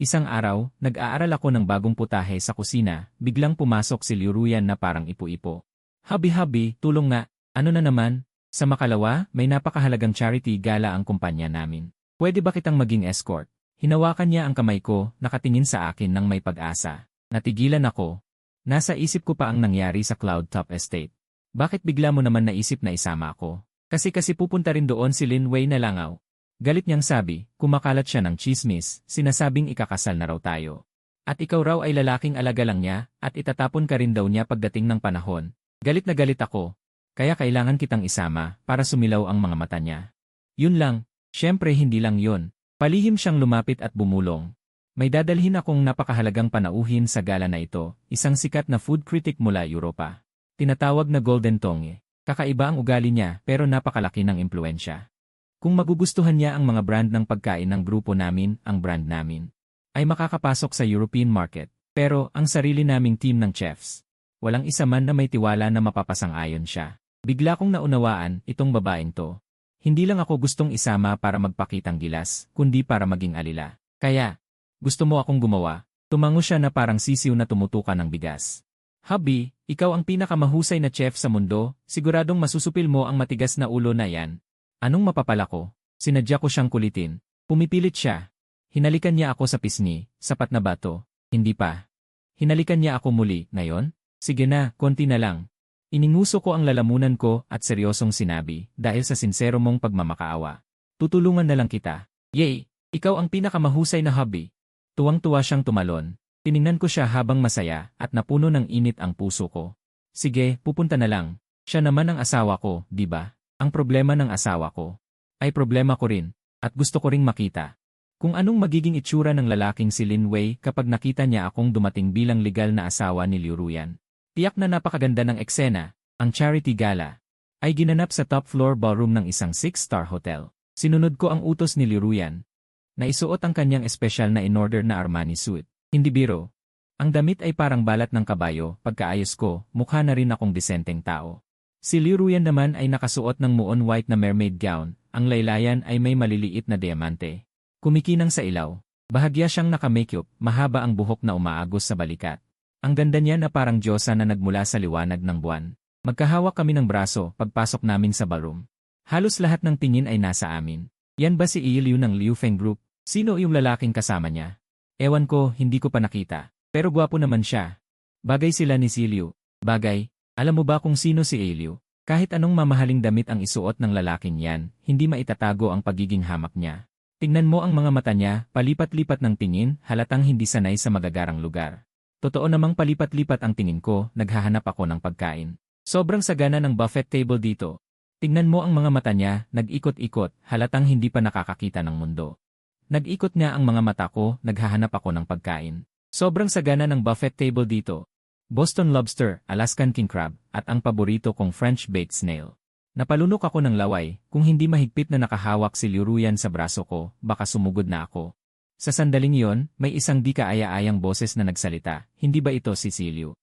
Isang araw, nag-aaral ako ng bagong putahe sa kusina, biglang pumasok si Liu Ruyan na parang ipo-ipo. Habi-habi, tulong nga, ano na naman? Sa makalawa, may napakahalagang charity gala ang kumpanya namin. Pwede ba kitang maging escort? Hinawakan niya ang kamay ko, nakatingin sa akin ng may pag-asa. Natigilan ako. Nasa isip ko pa ang nangyari sa Cloud Top Estate. Bakit bigla mo naman naisip na isama ako? Kasi pupunta rin doon si Lin Wei na langaw. Galit niyang sabi, kumakalat siya ng chismis, sinasabing ikakasal na raw tayo. At ikaw raw ay lalaking alaga lang niya, at itatapon ka rin daw niya pagdating ng panahon. Galit na galit ako. Kaya kailangan kitang isama, para sumilaw ang mga mata niya. Yun lang, syempre hindi lang yun. Palihim siyang lumapit at bumulong. May dadalhin akong napakahalagang panauhin sa gala na ito, isang sikat na food critic mula Europa. Tinatawag na Golden Tongue. Kakaiba ang ugali niya pero napakalaki ng impluensya. Kung magugustuhan niya ang mga brand ng pagkain ng grupo namin, ang brand namin ay makakapasok sa European market. Pero ang sarili naming team ng chefs, walang isa man na may tiwala na mapapasang-ayon siya. Bigla kong naunawaan itong babaeng to. Hindi lang ako gustong isama para magpakitang gilas, kundi para maging alila. Kaya, gusto mo akong gumawa? Tumango siya na parang sisiw na tumutukan ng bigas. Hubby, ikaw ang pinakamahusay na chef sa mundo, siguradong masusupil mo ang matigas na ulo na yan. Anong mapapala ko? Sinadya ko siyang kulitin. Pumipilit siya. Hinalikan niya ako sa pisngi, sapat na ba to? Hindi pa. Hinalikan niya ako muli, ngayon? Sige na, konti na lang. Ininguso ko ang lalamunan ko at seryosong sinabi, dahil sa sinsero mong pagmamakaawa. Tutulungan na lang kita. Yay! Ikaw ang pinakamahusay na hubby. Tuwang-tuwa siyang tumalon. Tiningnan ko siya habang masaya at napuno ng init ang puso ko. Sige, pupunta na lang. Siya naman ang asawa ko, di ba? Ang problema ng asawa ko ay problema ko rin at gusto ko ring makita kung anong magiging itsura ng lalaking si Lin Wei kapag nakita niya akong dumating bilang legal na asawa ni Liu Ruyan. Tiyak na napakaganda ng eksena. Ang charity gala ay ginanap sa top floor ballroom ng isang 6-star hotel. Sinunod ko ang utos ni Liu Ruyan. Naisuot ang kanyang espesyal na in-order na Armani suit. Hindi biro. Ang damit ay parang balat ng kabayo, pagkaayos ko, mukha na rin akong disenteng tao. Si Liu Ruyan naman ay nakasuot ng muon white na mermaid gown, ang laylayan ay may maliliit na diamante. Kumikinang sa ilaw. Bahagya siyang naka-makeup, mahaba ang buhok na umaagos sa balikat. Ang ganda niya na parang diyosa na nagmula sa liwanag ng buwan. Magkahawak kami ng braso pagpasok namin sa ballroom. Halos lahat ng tingin ay nasa amin. Yan ba si Liu ng Liu Feng Group? Sino yung lalaking kasama niya? Ewan ko, hindi ko pa nakita. Pero gwapo naman siya. Bagay sila ni si Liu. Bagay, alam mo ba kung sino si Liu? Kahit anong mamahaling damit ang isuot ng lalaking yan, hindi maitatago ang pagiging hamak niya. Tingnan mo ang mga mata niya, palipat-lipat ng tingin, halatang hindi sanay sa magagarang lugar. Totoo namang palipat-lipat ang tingin ko, naghahanap ako ng pagkain. Sobrang sagana ng buffet table dito. Tingnan mo ang mga mata niya, nag-ikot-ikot, halatang hindi pa nakakakita ng mundo. Nag-ikot niya ang mga mata ko, naghahanap ako ng pagkain. Sobrang sagana ng buffet table dito. Boston lobster, Alaskan king crab, at ang paborito kong French baked snail. Napalunok ako ng laway, kung hindi mahigpit na nakahawak si Liu Ruyan sa braso ko, baka sumugod na ako. Sa sandaling yon, may isang di kaaya-ayang boses na nagsalita, hindi ba ito si Liu?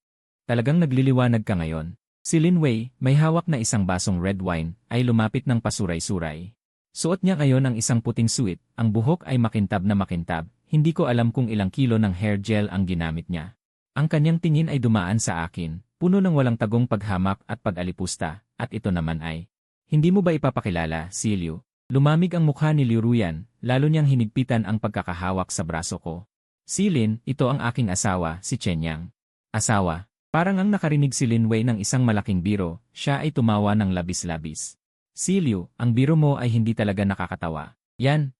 Talagang nagliliwanag ka ngayon. Si Lin Wei, may hawak na isang basong red wine, ay lumapit ng pasuray-suray. Suot niya ngayon ang isang puting suit, ang buhok ay makintab na makintab, hindi ko alam kung ilang kilo ng hair gel ang ginamit niya. Ang kanyang tingin ay dumaan sa akin, puno ng walang tagong paghamak at pag-alipusta, at ito naman ay, hindi mo ba ipapakilala, si Liu? Lumamig ang mukha ni Liu Ruyan, lalo niyang hinigpitan ang pagkakahawak sa braso ko. Si Lin, ito ang aking asawa, si Chen Yang. Asawa? Parang ang nakarinig si Lin Wei ng isang malaking biro, siya ay tumawa ng labis-labis. Si Liu, ang biro mo ay hindi talaga nakakatawa. Yan.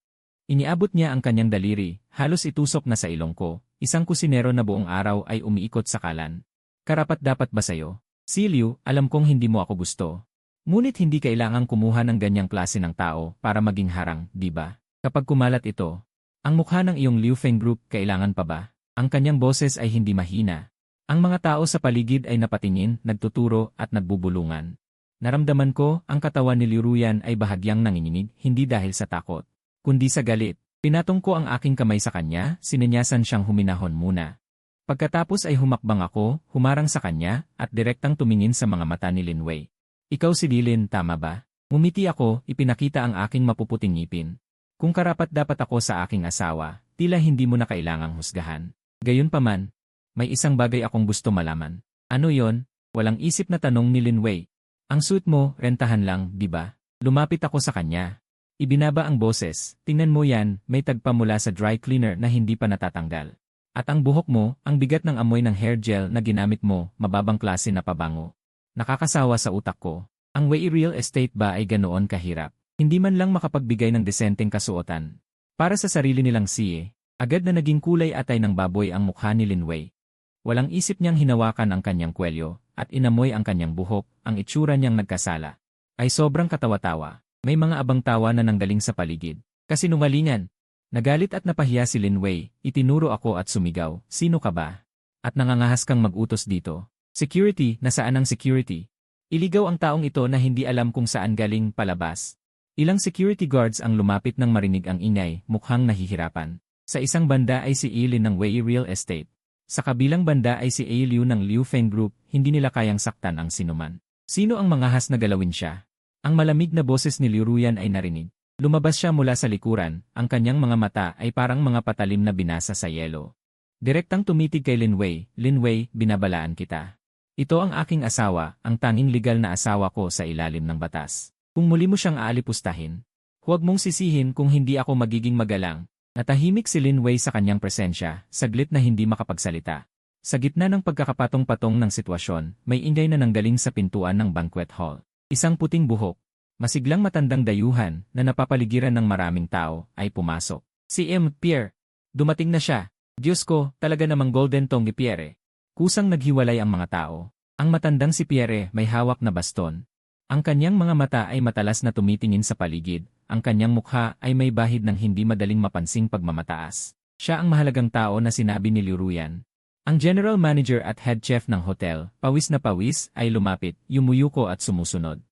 Iniabot niya ang kanyang daliri, halos itusok na sa ilong ko, isang kusinero na buong araw ay umiikot sa kalan. Karapat-dapat ba sayo? Si Liu, alam kong hindi mo ako gusto. Ngunit hindi kailangang kumuha ng ganyang klase ng tao para maging harang, di ba? Kapag kumalat ito, ang mukha ng iyong Liu Feng Group, kailangan pa ba? Ang kanyang boses ay hindi mahina. Ang mga tao sa paligid ay napatingin, nagtuturo at nagbubulungan. Naramdaman ko, ang katawan ni Liu Ruyan ay bahagyang nanginginig, hindi dahil sa takot, kundi sa galit. Pinatong ko ang aking kamay sa kanya, sinenyasan siyang huminahon muna. Pagkatapos ay humakbang ako, humarang sa kanya, at direktang tumingin sa mga mata ni Lin Wei. Ikaw si Lin, tama ba? Ngumiti ako, ipinakita ang aking mapuputing ngipin. Kung karapat-dapat ako sa aking asawa, tila hindi mo na kailangang husgahan. Gayunpaman, may isang bagay akong gusto malaman. Ano yon? Walang isip na tanong ni Lin Wei. Ang suit mo, rentahan lang, di ba? Lumapit ako sa kanya. Ibinaba ang boses, tingnan mo yan, may tagpa mula sa dry cleaner na hindi pa natatanggal. At ang buhok mo, ang bigat ng amoy ng hair gel na ginamit mo, mababang klase na pabango. Nakakasawa sa utak ko. Ang Wei real estate ba ay ganoon kahirap? Hindi man lang makapagbigay ng desenteng kasuotan. Para sa sarili nilang siye, agad na naging kulay atay ng baboy ang mukha ni Lin Wei. Walang isip niyang hinawakan ang kanyang kwelyo, at inamoy ang kanyang buhok, ang itsura niyang nagkasala. Ay sobrang katawa-tawa. May mga abang tawa na nanggaling sa paligid. Kasinungalingan. Nagalit at napahiya si Lin Wei, itinuro ako at sumigaw, sino ka ba? At nangangahas kang mag-utos dito. Security, nasaan ang security? Iligaw ang taong ito na hindi alam kung saan galing palabas. Ilang security guards ang lumapit nang marinig ang ingay, mukhang nahihirapan. Sa isang banda ay si Eileen ng Wei Real Estate. Sa kabilang banda ay si A. Liu ng Liu Feng Group, hindi nila kayang saktan ang sinuman. Sino ang mangahas na galawin siya? Ang malamig na boses ni Liu Ruyan ay narinig. Lumabas siya mula sa likuran, ang kanyang mga mata ay parang mga patalim na binasa sa yelo. Direktang tumitig kay Lin Wei, binabalaan kita. Ito ang aking asawa, ang tanging legal na asawa ko sa ilalim ng batas. Kung muli mo siyang aalipustahin, huwag mong sisihin kung hindi ako magiging magalang. Natahimik si Lin Wei sa kanyang presensya, saglit na hindi makapagsalita. Sa gitna ng pagkakapatong-patong ng sitwasyon, may ingay na nanggaling sa pintuan ng banquet hall. Isang puting buhok, masiglang matandang dayuhan na napapaligiran ng maraming tao ay pumasok. Si Pierre. Dumating na siya. Diyos ko, talaga namang golden tong ni Pierre. Kusang naghiwalay ang mga tao. Ang matandang si Pierre may hawak na baston. Ang kanyang mga mata ay matalas na tumitingin sa paligid. Ang kanyang mukha ay may bahid ng hindi madaling mapansing pagmamataas. Siya ang mahalagang tao na sinabi ni Liu Ruyan. Ang general manager at head chef ng hotel, pawis na pawis, ay lumapit, yumuyuko at sumusunod.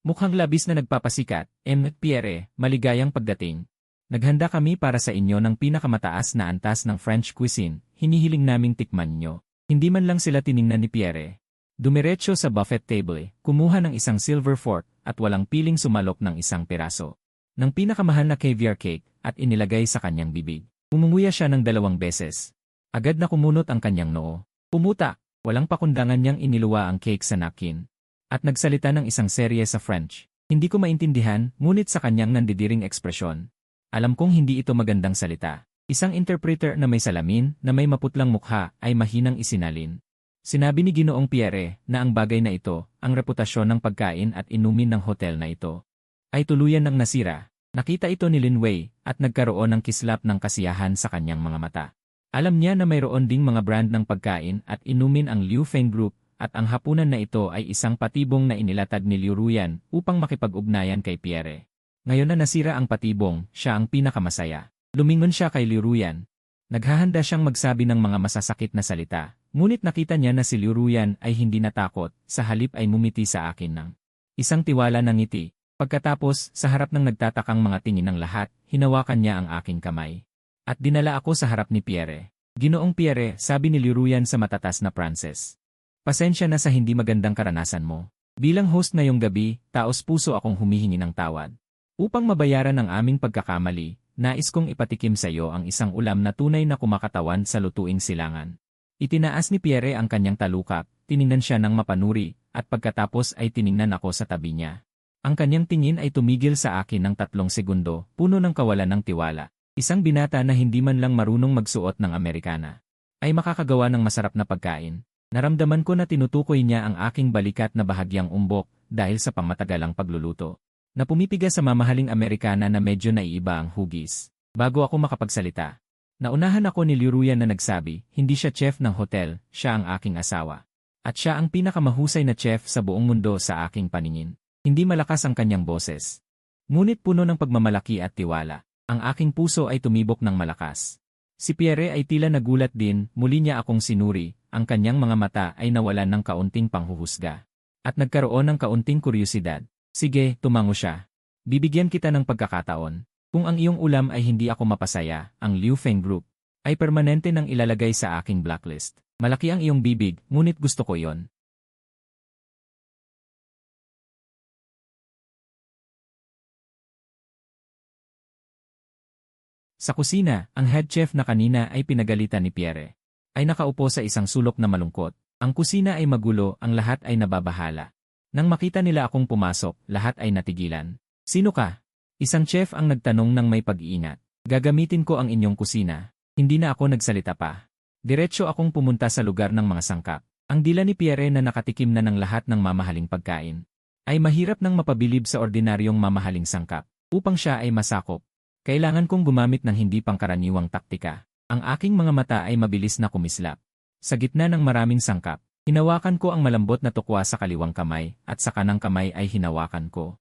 Mukhang labis na nagpapasikat, Pierre, maligayang pagdating. Naghanda kami para sa inyo ng pinakamataas na antas ng French cuisine, hinihiling naming tikman nyo. Hindi man lang sila tiningnan ni Pierre. Dumiretso sa buffet table, kumuha ng isang silver fork at walang piling sumalok ng isang piraso ng pinakamahal na caviar cake at inilagay sa kanyang bibig. Umunguya siya ng 2 beses. Agad na kumunot ang kanyang noo. Pumutak, walang pakundangan niyang iniluwa ang cake sa napkin. At nagsalita ng isang serye sa French. Hindi ko maintindihan, ngunit sa kanyang nandidiring ekspresyon. Alam kong hindi ito magandang salita. Isang interpreter na may salamin, na may maputlang mukha, ay mahinang isinalin. Sinabi ni Ginoong Pierre na ang bagay na ito, ang reputasyon ng pagkain at inumin ng hotel na ito, ay tuluyan ng nasira. Nakita ito ni Lin Wei at nagkaroon ng kislap ng kasiyahan sa kanyang mga mata. Alam niya na mayroon ding mga brand ng pagkain at inumin ang Liu Feng Group at ang hapunan na ito ay isang patibong na inilatag ni Liu Ruyan upang makipag-ugnayan kay Pierre. Ngayon na nasira ang patibong, siya ang pinakamasaya. Lumingon siya kay Liu Ruyan. Naghahanda siyang magsabi ng mga masasakit na salita, ngunit nakita niya na si Liu Ruyan ay hindi natakot, sa halip ay mumiti sa akin ng isang tiwala ng ngiti. Pagkatapos, sa harap ng nagtatakang mga tingin ng lahat, hinawakan niya ang aking kamay. At dinala ako sa harap ni Pierre. Ginoong Pierre, sabi ni Liu Ruyan sa matatas na Pranses. Pasensya na sa hindi magandang karanasan mo. Bilang host ngayong gabi, taos puso akong humihingi ng tawad. Upang mabayaran ang aming pagkakamali, nais kong ipatikim sa iyo ang isang ulam na tunay na kumakatawan sa lutuing silangan. Itinaas ni Pierre ang kanyang talukap, tiningnan siya ng mapanuri, at pagkatapos ay tiningnan ako sa tabi niya. Ang kanyang tingin ay tumigil sa akin ng 3 segundo, puno ng kawalan ng tiwala. Isang binata na hindi man lang marunong magsuot ng Amerikana ay makakagawa ng masarap na pagkain. Naramdaman ko na tinutukoy niya ang aking balikat na bahagyang umbok dahil sa pangmatagalang pagluluto. Na pumipiga sa mamahaling Amerikana na medyo naiiba ang hugis. Bago ako makapagsalita, naunahan ako ni Liu Ruyan na nagsabi, hindi siya chef ng hotel, siya ang aking asawa. At siya ang pinakamahusay na chef sa buong mundo sa aking paningin. Hindi malakas ang kanyang boses. Ngunit puno ng pagmamalaki at tiwala. Ang aking puso ay tumibok ng malakas. Si Pierre ay tila nagulat din, muli niya akong sinuri, ang kanyang mga mata ay nawalan ng kaunting panghuhusga. At nagkaroon ng kaunting kuryosidad. Sige, tumango siya. Bibigyan kita ng pagkakataon. Kung ang iyong ulam ay hindi ako mapasaya, ang Liu Feng Group ay permanente nang ilalagay sa aking blacklist. Malaki ang iyong bibig, ngunit gusto ko yon. Sa kusina, ang head chef na kanina ay pinagalitan ni Pierre. Ay nakaupo sa isang sulok na malungkot. Ang kusina ay magulo, ang lahat ay nababahala. Nang makita nila akong pumasok, lahat ay natigilan. Sino ka? Isang chef ang nagtanong ng may pag-iingat. Gagamitin ko ang inyong kusina. Hindi na ako nagsalita pa. Diretso akong pumunta sa lugar ng mga sangkap. Ang dila ni Pierre na nakatikim na ng lahat ng mamahaling pagkain ay mahirap nang mapabilib sa ordinaryong mamahaling sangkap. Upang siya ay masakop, kailangan kong gumamit ng hindi pangkaraniwang taktika. Ang aking mga mata ay mabilis na kumislap. Sa gitna ng maraming sangkap, hinawakan ko ang malambot na tukwa sa kaliwang kamay at sa kanang kamay ay hinawakan ko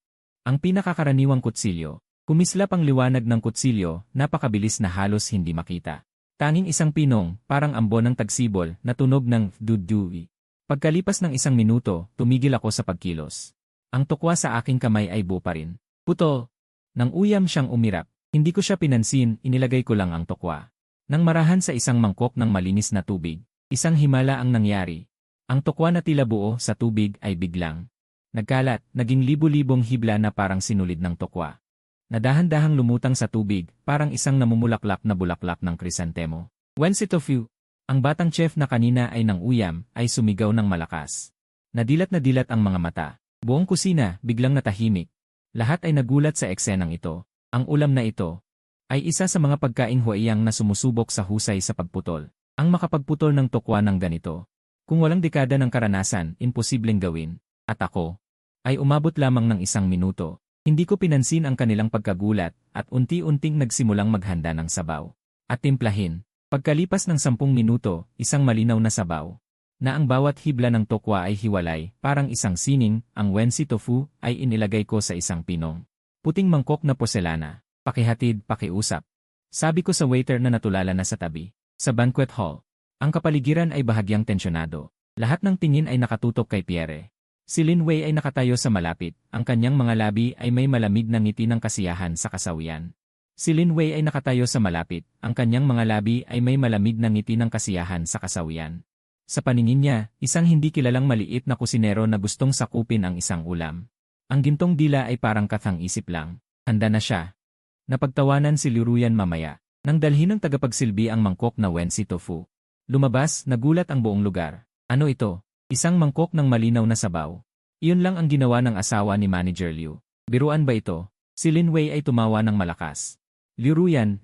ang pinakakaraniwang kutsilyo. Kumislap ang liwanag ng kutsilyo, napakabilis na halos hindi makita. Tanging isang pinong, parang ambon ng tagsibol, na tunog ng dudui. Pagkalipas ng 1 minuto, tumigil ako sa pagkilos. Ang tukwa sa aking kamay ay buo pa rin. Putol! Nang uyam siyang umirap, hindi ko siya pinansin, inilagay ko lang ang tukwa. Nang marahan sa isang mangkok ng malinis na tubig, isang himala ang nangyari. Ang tukwa na tila buo sa tubig ay biglang nagkalat, naging libu-libong hibla na parang sinulid ng tukwa. Nadahan-dahang lumutang sa tubig, parang isang namumulaklak na bulaklak ng krisantemo. Wensi Tofu, ang batang chef na kanina ay nang uyam, ay sumigaw ng malakas. Nadilat na dilat ang mga mata. Buong kusina, biglang natahimik. Lahat ay nagulat sa eksenang ito. Ang ulam na ito ay isa sa mga pagkaing huaiyang na sumusubok sa husay sa pagputol. Ang makapagputol ng tukwa ng ganito. Kung walang dekada ng karanasan, imposibleng gawin. At ako ay umabot lamang ng 1 minuto. Hindi ko pinansin ang kanilang pagkagulat at unti-unting nagsimulang maghanda ng sabaw at timplahin. Pagkalipas ng 10 minuto, isang malinaw na sabaw na ang bawat hibla ng tokwa ay hiwalay, parang isang sining. Ang wensi tofu ay inilagay ko sa isang pinong puting mangkok na porselana. Pakihatid, pakiusap. Sabi ko sa waiter na natulala na sa tabi. Sa banquet hall, ang kapaligiran ay bahagyang tensyonado. Lahat ng tingin ay nakatutok kay Pierre. Si Lin Wei ay nakatayo sa malapit, ang kanyang mga labi ay may malamig na ngiti ng kasiyahan sa kasawian. Si Lin Wei ay nakatayo sa malapit, ang kanyang mga labi ay may malamig na ngiti ng kasiyahan sa kasawian. Sa paningin niya, isang hindi kilalang maliit na kusinero na gustong sakupin ang isang ulam. Ang gintong dila ay parang kathang-isip lang. Handa na siya. Napagtawanan si Liruyan mamaya, nang dalhin ng tagapagsilbi ang mangkok na wensi tofu. Lumabas, nagulat ang buong lugar. Ano ito? Isang mangkok ng malinaw na sabaw. Iyon lang ang ginawa ng asawa ni Manager Liu. Biruan ba ito? Si Lin Wei ay tumawa ng malakas. Liruyan,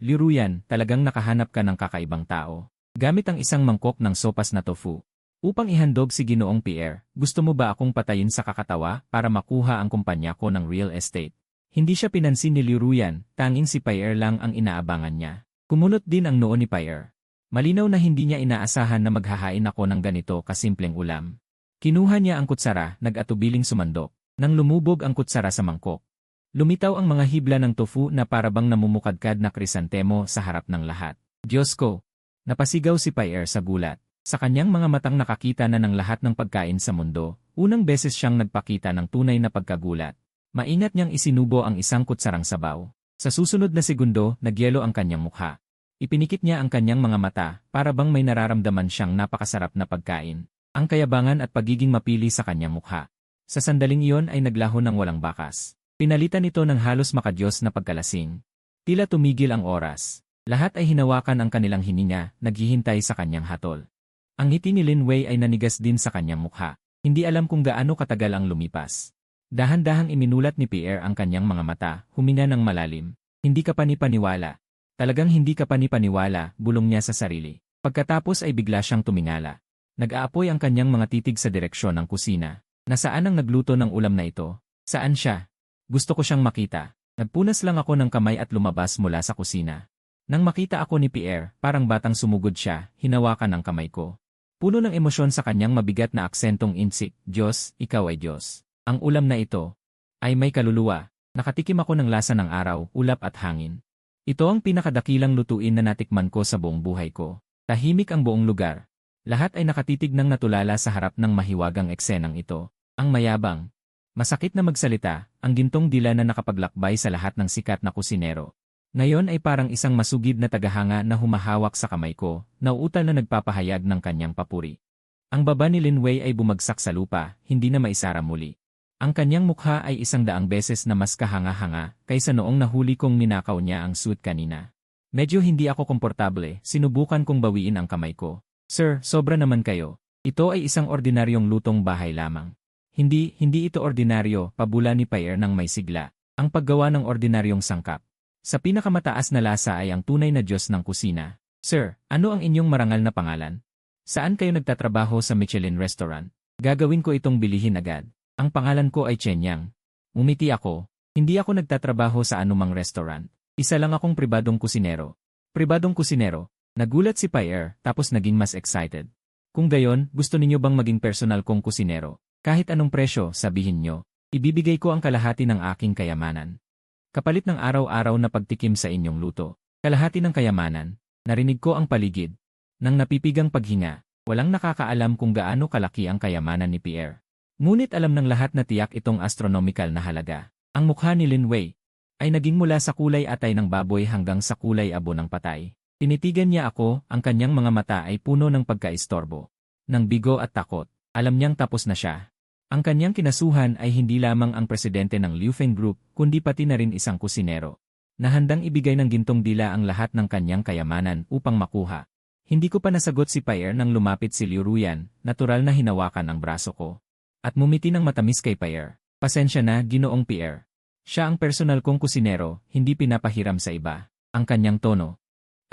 talagang nakahanap ka ng kakaibang tao. Gamit ang isang mangkok ng sopas na tofu. Upang ihandog si Ginoong Pierre, gusto mo ba akong patayin sa kakatawa para makuha ang kumpanya ko ng real estate? Hindi siya pinansin ni Liruyan, tanging si Pierre lang ang inaabangan niya. Kumunot din ang noo ni Pierre. Malinaw na hindi niya inaasahan na maghahain ako ng ganito kasimpleng ulam. Kinuha niya ang kutsara, nag-atubiling sumandok. Nang lumubog ang kutsara sa mangkok, lumitaw ang mga hibla ng tofu na parabang namumukadkad na krisantemo sa harap ng lahat. Diyos ko! Napasigaw si Pierre sa gulat. Sa kanyang mga matang nakakita na ng lahat ng pagkain sa mundo, unang beses siyang nagpakita ng tunay na pagkagulat. Maingat niyang isinubo ang isang kutsarang sabaw. Sa susunod na segundo, nagyelo ang kanyang mukha. Ipinikit niya ang kanyang mga mata, para bang may nararamdaman siyang napakasarap na pagkain. Ang kayabangan at pagiging mapili sa kanyang mukha. Sa sandaling iyon ay naglaho ng walang bakas. Pinalitan ito ng halos makadiyos na pagkalasing. Tila tumigil ang oras. Lahat ay hinawakan ang kanilang hininga, naghihintay sa kanyang hatol. Ang ngiti ni Lin Wei ay nanigas din sa kanyang mukha. Hindi alam kung gaano katagal ang lumipas. Dahan-dahang iminulat ni Pierre ang kanyang mga mata, huminga ng malalim. Hindi ka panipaniwala. Talagang hindi ka panipaniwala, bulong niya sa sarili. Pagkatapos ay bigla siyang tumingala. Nag-aapoy ang kanyang mga titig sa direksyon ng kusina. Nasaan ang nagluto ng ulam na ito? Saan siya? Gusto ko siyang makita. Nagpunas lang ako ng kamay at lumabas mula sa kusina. Nang makita ako ni Pierre, parang batang sumugod siya, hinawakan ang kamay ko. Puno ng emosyon sa kanyang mabigat na aksentong insik, Diyos, ikaw ay Diyos. Ang ulam na ito ay may kaluluwa. Nakatikim ako ng lasa ng araw, ulap at hangin. Ito ang pinakadakilang lutuin na natikman ko sa buong buhay ko. Tahimik ang buong lugar. Lahat ay nakatitig ng natulala sa harap ng mahiwagang eksenang ito. Ang mayabang. Masakit na magsalita, ang gintong dila na nakapaglakbay sa lahat ng sikat na kusinero. Ngayon ay parang isang masugid na tagahanga na humahawak sa kamay ko, nauutal na nagpapahayag ng kanyang papuri. Ang baba ni Lin Wei ay bumagsak sa lupa, hindi na maisara muli. Ang kanyang mukha ay 100 beses na mas kahanga-hanga kaysa noong nahuli kong ninakaw niya ang suit kanina. Medyo hindi ako komportable, sinubukan kong bawiin ang kamay ko. Sir, sobra naman kayo. Ito ay isang ordinaryong lutong bahay lamang. Hindi ito ordinaryo, pabula ni Pierre ng may sigla. Ang paggawa ng ordinaryong sangkap. Sa pinakamataas na lasa ay ang tunay na Diyos ng kusina. Sir, ano ang inyong marangal na pangalan? Saan kayo nagtatrabaho sa Michelin Restaurant? Gagawin ko itong bilihin agad. Ang pangalan ko ay Chen Yang. Umiti ako. Hindi ako nagtatrabaho sa anumang restaurant. Isa lang akong pribadong kusinero. Pribadong kusinero. Nagulat si Pierre tapos naging mas excited. Kung gayon, gusto ninyo bang maging personal kong kusinero? Kahit anong presyo, sabihin nyo. Ibibigay ko ang kalahati ng aking kayamanan. Kapalit ng araw-araw na pagtikim sa inyong luto. Kalahati ng kayamanan. Narinig ko ang paligid. Nang napipigang paghinga, walang nakakaalam kung gaano kalaki ang kayamanan ni Pierre. Ngunit alam ng lahat na tiyak itong astronomical na halaga. Ang mukha ni Lin Wei ay naging mula sa kulay atay ng baboy hanggang sa kulay abo ng patay. Tinitigan niya ako, ang kanyang mga mata ay puno ng pagkaistorbo. Nang bigo at takot, alam niyang tapos na siya. Ang kanyang kinasuhan ay hindi lamang ang presidente ng Liufeng Group, kundi pati na rin isang kusinero, na handang ibigay ng gintong dila ang lahat ng kanyang kayamanan upang makuha. Hindi ko pa nasagot si Pierre nang lumapit si Liu Ruyan, natural na hinawakan ang braso ko. At mumiti ng matamis kay Pierre. Pasensya na, Ginoong Pierre. Siya ang personal kong kusinero, hindi pinapahiram sa iba. Ang kanyang tono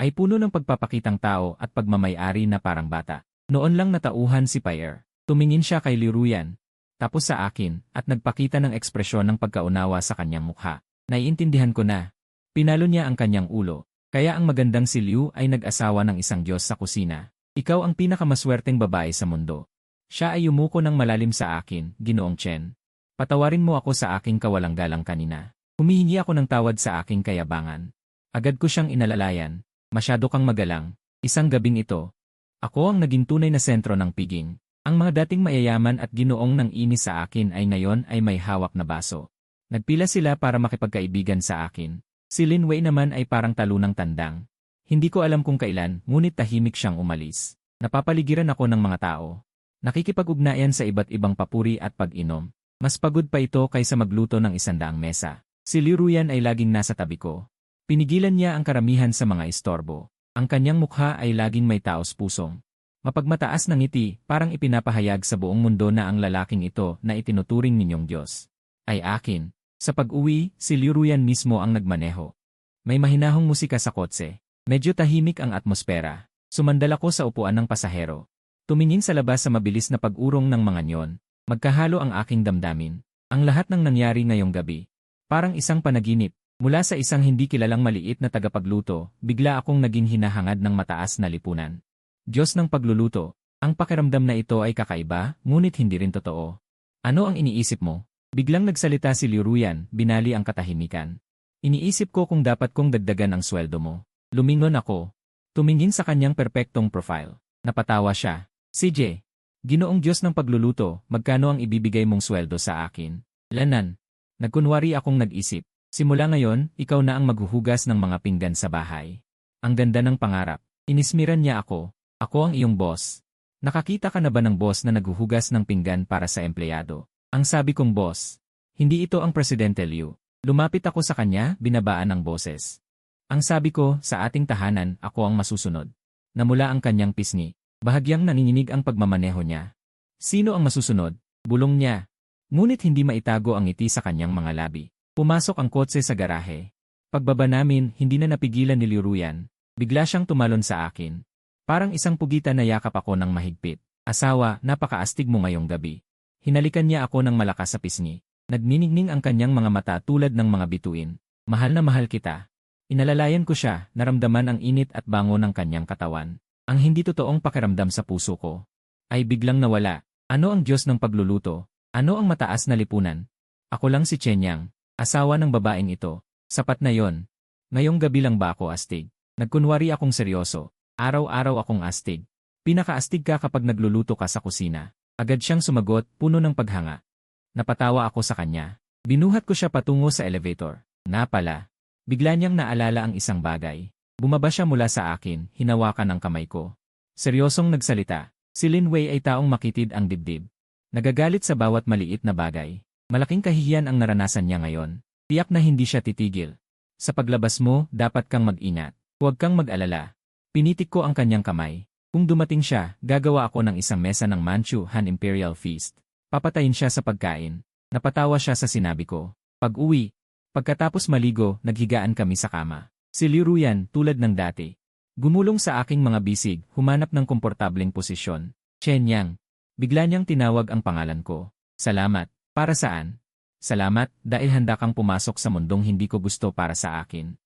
ay puno ng pagpapakitang tao at pagmamayari na parang bata. Noon lang natauhan si Pierre. Tumingin siya kay Liu Ruyan, tapos sa akin, at nagpakita ng ekspresyon ng pagkaunawa sa kanyang mukha. Naiintindihan ko na. Pinalo niya ang kanyang ulo. Kaya ang magandang si Liu ay nag-asawa ng isang Diyos sa kusina. Ikaw ang pinakamaswerteng babae sa mundo. Siya ay yumuko ng malalim sa akin, Ginoong Chen. Patawarin mo ako sa aking kawalang-galang kanina. Humihingi ako ng tawad sa aking kayabangan. Agad ko siyang inalalayan. Masyado kang magalang. Isang gabing ito, ako ang naging tunay na sentro ng piging. Ang mga dating mayayaman at ginoong nang inis sa akin ay ngayon ay may hawak na baso. Nagpila sila para makipagkaibigan sa akin. Si Lin Wei naman ay parang talunang tandang. Hindi ko alam kung kailan, ngunit tahimik siyang umalis. Napapaligiran ako ng mga tao. Nakikipag-ugnayan sa iba't ibang papuri at pag-inom. Mas pagod pa ito kaysa magluto ng 100 mesa. Si Liu Ruyan ay laging nasa tabi ko. Pinigilan niya ang karamihan sa mga istorbo. Ang kanyang mukha ay laging may taos pusong. Mapagmataas na ngiti, parang ipinapahayag sa buong mundo na ang lalaking ito na itinuturing ninyong Diyos ay akin. Sa pag-uwi, si Liu Ruyan mismo ang nagmaneho. May mahinahong musika sa kotse. Medyo tahimik ang atmosfera. Sumandal ako sa upuan ng pasahero. Tumingin sa labas sa mabilis na pag-urong ng mga nyon. Magkahalo ang aking damdamin. Ang lahat ng nangyari ngayong gabi. Parang isang panaginip. Mula sa isang hindi kilalang maliit na tagapagluto, bigla akong naging hinahangad ng mataas na lipunan. Diyos ng pagluluto. Ang pakiramdam na ito ay kakaiba, ngunit hindi rin totoo. Ano ang iniisip mo? Biglang nagsalita si Liu Ruyan, binali ang katahimikan. Iniisip ko kung dapat kong dagdagan ang sweldo mo. Lumingon ako. Tumingin sa kanyang perpektong profile. Napatawa siya. CJ, Ginoong Diyos ng pagluluto, magkano ang ibibigay mong sweldo sa akin? Lanan. Nagkunwari akong nag-isip. Simula ngayon, ikaw na ang maghuhugas ng mga pinggan sa bahay. Ang ganda ng pangarap. Inismiran niya ako. Ako ang iyong boss. Nakakita ka na ba ng boss na naghuhugas ng pinggan para sa empleyado? Ang sabi kong boss. Hindi ito ang Presidente Liu. Lumapit ako sa kanya, binabaan ng boses. Ang sabi ko, sa ating tahanan, ako ang masusunod. Namula ang kanyang pisngi. Bahagyang nanginginig ang pagmamaneho niya. Sino ang masusunod? Bulong niya. Ngunit hindi maitago ang ngiti sa kanyang mga labi. Pumasok ang kotse sa garahe. Pagbaba namin, hindi na napigilan ni Liu Ruyan. Bigla siyang tumalon sa akin. Parang isang pugitan na yakap ako ng mahigpit. Asawa, napakaastig mo ngayong gabi. Hinalikan niya ako ng malakas sa pisngi. Nagniningning ang kanyang mga mata tulad ng mga bituin. Mahal na mahal kita. Inalalayan ko siya, naramdaman ang init at bango ng kanyang katawan. Ang hindi totoong pakiramdam sa puso ko ay biglang nawala. Ano ang Diyos ng pagluluto? Ano ang mataas na lipunan? Ako lang si Chen Yang. Asawa ng babaeng ito. Sapat na yon. Ngayong gabi lang ba ako astig? Nagkunwari akong seryoso. Araw-araw akong astig. Pinakaastig ka kapag nagluluto ka sa kusina. Agad siyang sumagot, puno ng paghanga. Napatawa ako sa kanya. Binuhat ko siya patungo sa elevator. Na pala. Bigla niyang naalala ang isang bagay. Bumaba siya mula sa akin, hinawakan ang kamay ko. Seryosong nagsalita. Si Lin Wei ay taong makitid ang dibdib. Nagagalit sa bawat maliit na bagay. Malaking kahihiyan ang naranasan niya ngayon. Tiyak na hindi siya titigil. Sa paglabas mo, dapat kang mag-ingat. Huwag kang mag-alala. Pinitik ko ang kanyang kamay. Kung dumating siya, gagawa ako ng isang mesa ng Manchu Han Imperial Feast. Papatayin siya sa pagkain. Napatawa siya sa sinabi ko. Pag-uwi. Pagkatapos maligo, naghigaan kami sa kama. Si Liu Ruyan, tulad ng dati, Gumulong sa aking mga bisig, humanap ng komportableng posisyon. Chen Yang. Bigla niyang tinawag ang pangalan ko. Salamat. Para saan? Salamat, dahil handa kang pumasok sa mundong hindi ko gusto para sa akin.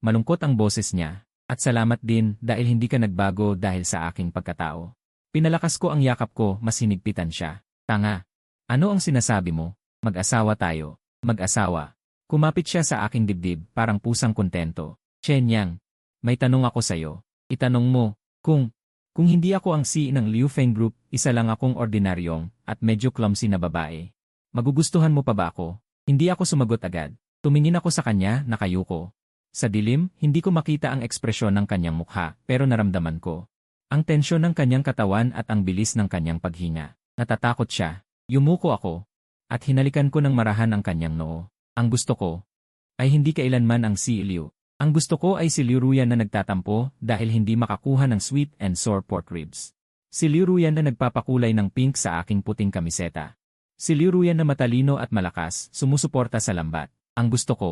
Malungkot ang boses niya. At salamat din dahil hindi ka nagbago dahil sa aking pagkatao. Pinalakas ko ang yakap ko, mas hinigpitan siya. Tanga. Ano ang sinasabi mo? Mag-asawa tayo. Mag-asawa. Kumapit siya sa aking dibdib, parang pusang kontento. Chen Yang. May tanong ako sa'yo. Itanong mo, kung hindi ako ang CEO ng Liu Feng Group, isa lang akong ordinaryong at medyo clumsy na babae. Magugustuhan mo pa ba ako? Hindi ako sumagot agad. Tumingin ako sa kanya, nakayuko. Sa dilim, hindi ko makita ang ekspresyon ng kanyang mukha, pero naramdaman ko. Ang tensyon ng kanyang katawan at ang bilis ng kanyang paghinga. Natatakot siya. Yumuko ako. At hinalikan ko ng marahan ang kanyang noo. Ang gusto ko ay hindi kailanman ang si Liu. Ang gusto ko ay si Liu Ruyan na nagtatampo dahil hindi makakuha ng sweet and sour pork ribs. Si Liu Ruyan na nagpapakulay ng pink sa aking puting kamiseta. Si Liu Ruyan na matalino at malakas, sumusuporta sa lambat. Ang gusto ko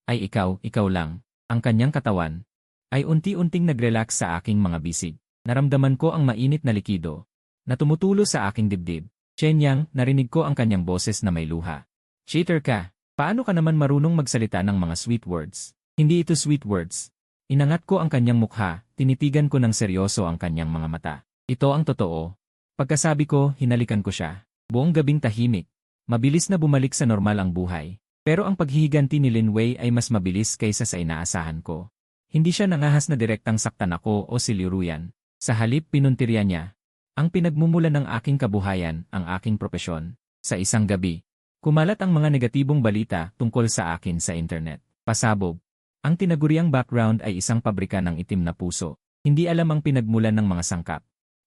ay ikaw lang. Ang kanyang katawan ay unti-unting nag-relax sa aking mga bisig. Naramdaman ko ang mainit na likido na tumutulo sa aking dibdib. Chen Yang, narinig ko ang kanyang boses na may luha. Cheater ka. Paano ka naman marunong magsalita ng mga sweet words? Hindi ito sweet words. Inangat ko ang kanyang mukha, tinitigan ko ng seryoso ang kanyang mga mata. Ito ang totoo. Pagkasabi ko, hinalikan ko siya. Buong gabing tahimik. Mabilis na bumalik sa normal ang buhay. Pero ang paghihiganti ni Lin Wei ay mas mabilis kaysa sa inaasahan ko. Hindi siya nangahas na direktang saktan ako o si Liu Ruyan. Sa halip, pinuntirya niya ang pinagmumulan ng aking kabuhayan, ang aking propesyon. Sa isang gabi, kumalat ang mga negatibong balita tungkol sa akin sa internet. Pasabog. Ang tinaguriang background ay isang pabrika ng itim na puso. Hindi alam ang pinagmulan ng mga sangkap.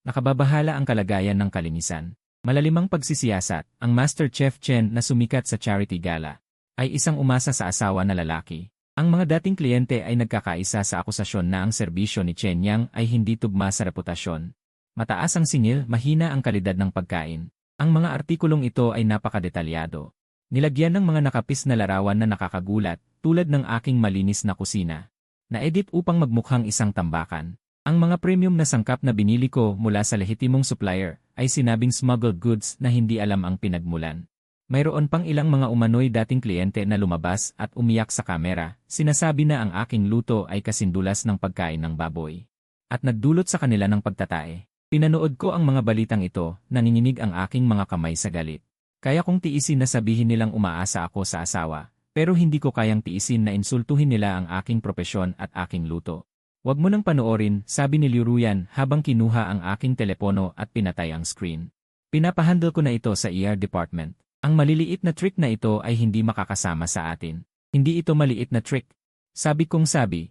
Nakababahala ang kalagayan ng kalinisan. Malalimang pagsisiyasat, ang Master Chef Chen na sumikat sa charity gala ay isang umasa sa asawa na lalaki. Ang mga dating kliyente ay nagkakaisa sa akusasyon na ang serbisyo ni Chen Yang ay hindi tugma sa reputasyon. Mataas ang singil, mahina ang kalidad ng pagkain. Ang mga artikulong ito ay napakadetalyado. Nilagyan ng mga nakapis na larawan na nakakagulat, tulad ng aking malinis na kusina. Na-edit upang magmukhang isang tambakan. Ang mga premium na sangkap na binili ko mula sa lehitimong supplier ay sinabing smuggled goods na hindi alam ang pinagmulan. Mayroon pang ilang mga umano'y dating kliyente na lumabas at umiyak sa kamera, sinasabi na ang aking luto ay kasindulas ng pagkain ng baboy. At nagdulot sa kanila ng pagtatae. Pinanood ko ang mga balitang ito, nanginginig ang aking mga kamay sa galit. Kaya kong tiisin na sabihin nilang umaasa ako sa asawa, pero hindi ko kayang tiisin na insultuhin nila ang aking propesyon at aking luto. Huwag mo nang panoorin, sabi ni Liu Ruyan habang kinuha ang aking telepono at pinatay ang screen. Pinapahandle ko na ito sa ER department. Ang maliliit na trick na ito ay hindi makakasama sa atin. Hindi ito maliit na trick. Sabi,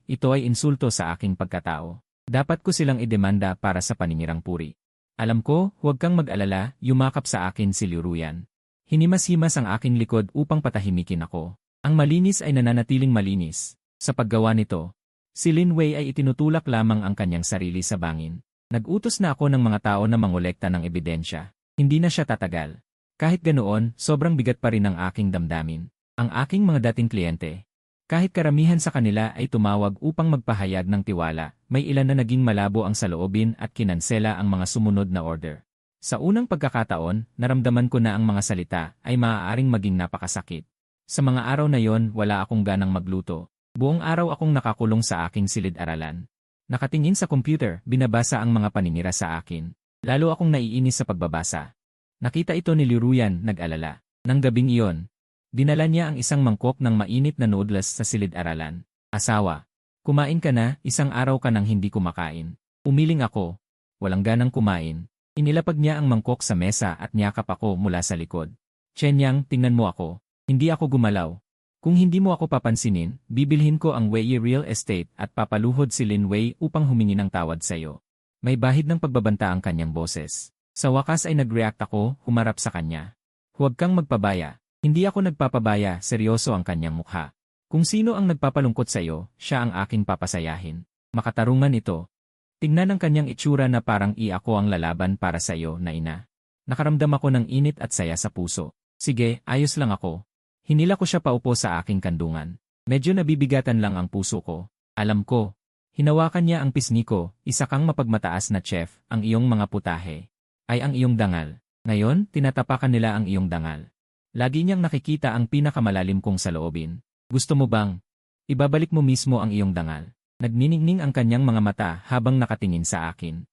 ito ay insulto sa aking pagkatao. Dapat ko silang idemanda para sa paninirang puri. Alam ko, huwag kang mag-alala, yumakap sa akin si Liu Ruyan. Hinimas-himas ang aking likod upang patahimikin ako. Ang malinis ay nananatiling malinis. Sa paggawa nito, si Lin Wei ay itinutulak lamang ang kanyang sarili sa bangin. Nag-utos na ako ng mga tao na mangolekta ng ebidensya. Hindi na siya tatagal. Kahit ganoon, sobrang bigat pa rin ang aking damdamin. Ang aking mga dating kliyente. Kahit karamihan sa kanila ay tumawag upang magpahayag ng tiwala, may ilan na naging malabo ang saloobin at kinansela ang mga sumunod na order. Sa unang pagkakataon, naramdaman ko na ang mga salita ay maaaring maging napakasakit. Sa mga araw na yon, wala akong ganang magluto. Buong araw akong nakakulong sa aking silid-aralan. Nakatingin sa computer, binabasa ang mga paninira sa akin. Lalo akong naiinis sa pagbabasa. Nakita ito ni Liu Ruyan, nag-alala. Nang gabing iyon, dinala niya ang isang mangkok ng mainit na noodles sa silid-aralan. Asawa, kumain ka na, isang araw ka nang hindi kumakain. Umiling ako. Walang ganang kumain. Inilapag niya ang mangkok sa mesa at niyakap ako mula sa likod. Chen Yang, tingnan mo ako. Hindi ako gumalaw. Kung hindi mo ako papansinin, bibilhin ko ang Wei Real Estate at papaluhod si Lin Wei upang humingi ng tawad sa iyo. May bahid ng pagbabanta ang kanyang boses. Sa wakas ay nag-react ako, humarap sa kanya. Huwag kang magpabaya. Hindi ako nagpapabaya, seryoso ang kanyang mukha. Kung sino ang nagpapalungkot sa iyo, siya ang aking papasayahin. Makatarungan ito. Tingnan ang kanyang itsura na parang ako ang lalaban para sa iyo na ina. Nakaramdam ako ng init at saya sa puso. Sige, ayos lang ako. Hinila ko siya paupo sa aking kandungan. Medyo nabibigatan lang ang puso ko. Alam ko, Hinawakan niya ang pisngi ko, isa kang mapagmataas na chef, ang iyong mga putahe. Ay ang iyong dangal. Ngayon, tinatapakan nila ang iyong dangal. Lagi niyang nakikita ang pinakamalalim kong saloobin. Gusto mo bang? Ibabalik mo mismo ang iyong dangal. Nagniningning ang kanyang mga mata habang nakatingin sa akin.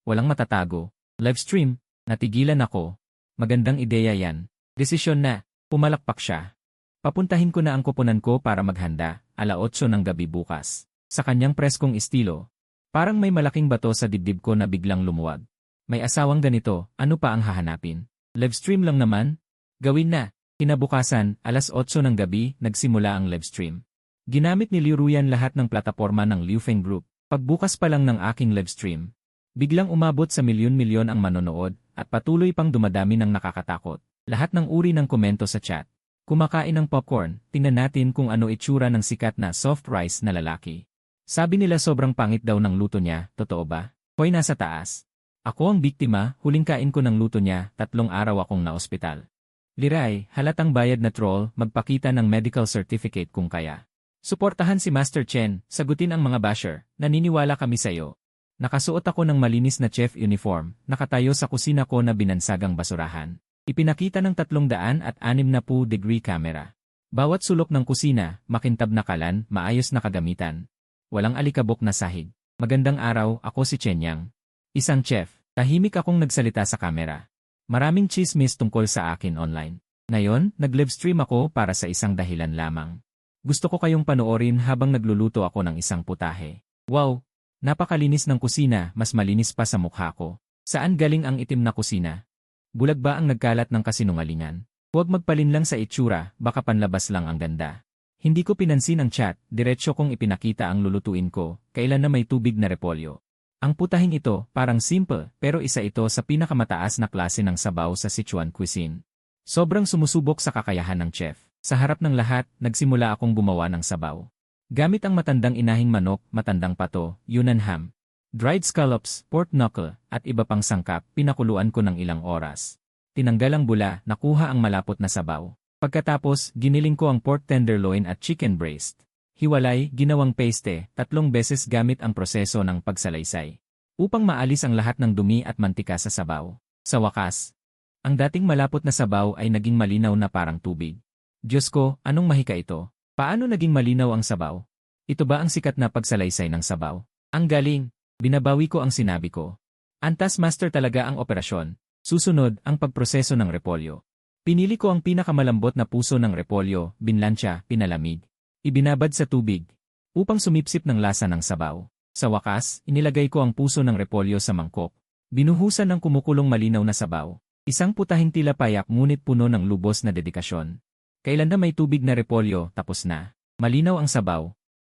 Walang matatago. Livestream, natigilan ako. Magandang ideya yan. Desisyon na, pumalakpak siya. Papuntahin ko na ang koponan ko para maghanda, 8:00 ng gabi bukas. Sa kanyang preskong estilo. Parang may malaking bato sa dibdib ko na biglang lumuwag. May asawang ganito, ano pa ang hahanapin? Livestream lang naman? Gawin na. Kinabukasan, 8:00 ng gabi, nagsimula ang livestream. Ginamit ni Liu Ruyan lahat ng plataporma ng Liufeng Group. Pagbukas pa lang ng aking livestream, biglang umabot sa milyon-milyon ang manonood at patuloy pang dumadami ng nakakatakot. Lahat ng uri ng komento sa chat. Kumakain ng popcorn, tingnan natin kung ano itsura ng sikat na soft rice na lalaki. Sabi nila sobrang pangit daw ng luto niya, totoo ba? Hoy nasa taas. Ako ang biktima, huling kain ko ng luto niya, 3 araw akong naospital. Liray, halatang bayad na troll, magpakita ng medical certificate kung kaya. Suportahan si Master Chen, sagutin ang mga basher, naniniwala kami sa'yo. Nakasuot ako ng malinis na chef uniform, nakatayo sa kusina ko na binansagang basurahan. Ipinakita ng 360-degree camera. Bawat sulok ng kusina, makintab na kalan, maayos na kagamitan. Walang alikabok na sahig. Magandang araw, ako si Chen Yang. Isang chef, tahimik akong nagsalita sa camera. Maraming chismis tungkol sa akin online. Ngayon, nag-livestream ako para sa isang dahilan lamang. Gusto ko kayong panoorin habang nagluluto ako ng isang putahe. Wow! Napakalinis ng kusina, mas malinis pa sa mukha ko. Saan galing ang itim na kusina? Bulag ba ang nagkalat ng kasinungalingan? Huwag magpalinlang sa itsura, baka panlabas lang ang ganda. Hindi ko pinansin ang chat, diretsyo kong ipinakita ang lulutuin ko, kailan na may tubig na repolyo. Ang putahing ito, parang simple, pero isa ito sa pinakamataas na klase ng sabaw sa Sichuan cuisine. Sobrang sumusubok sa kakayahan ng chef. Sa harap ng lahat, nagsimula akong gumawa ng sabaw. Gamit ang matandang inahing manok, matandang pato, Yunnan ham, dried scallops, pork knuckle, at iba pang sangkap, pinakuluan ko ng ilang oras. Tinanggal ang bula, nakuha ang malapot na sabaw. Pagkatapos, giniling ko ang pork tenderloin at chicken breast. Hiwalay, ginawang paste, 3 beses gamit ang proseso ng pagsalaysay. Upang maalis ang lahat ng dumi at mantika sa sabaw. Sa wakas, ang dating malapot na sabaw ay naging malinaw na parang tubig. Diyos ko, anong mahika ito? Paano naging malinaw ang sabaw? Ito ba ang sikat na pagsalaysay ng sabaw? Ang galing! Binabawi ko ang sinabi ko. Antas master talaga ang operasyon. Susunod, ang pagproseso ng repolyo. Pinili ko ang pinakamalambot na puso ng repolyo, binlansya, pinalamig. Ibinabad sa tubig. Upang sumipsip ng lasa ng sabaw. Sa wakas, inilagay ko ang puso ng repolyo sa mangkok. Binuhusan ng kumukulong malinaw na sabaw. Isang putahing tila payak ngunit puno ng lubos na dedikasyon. Kailan na may tubig na repolyo, tapos na. Malinaw ang sabaw.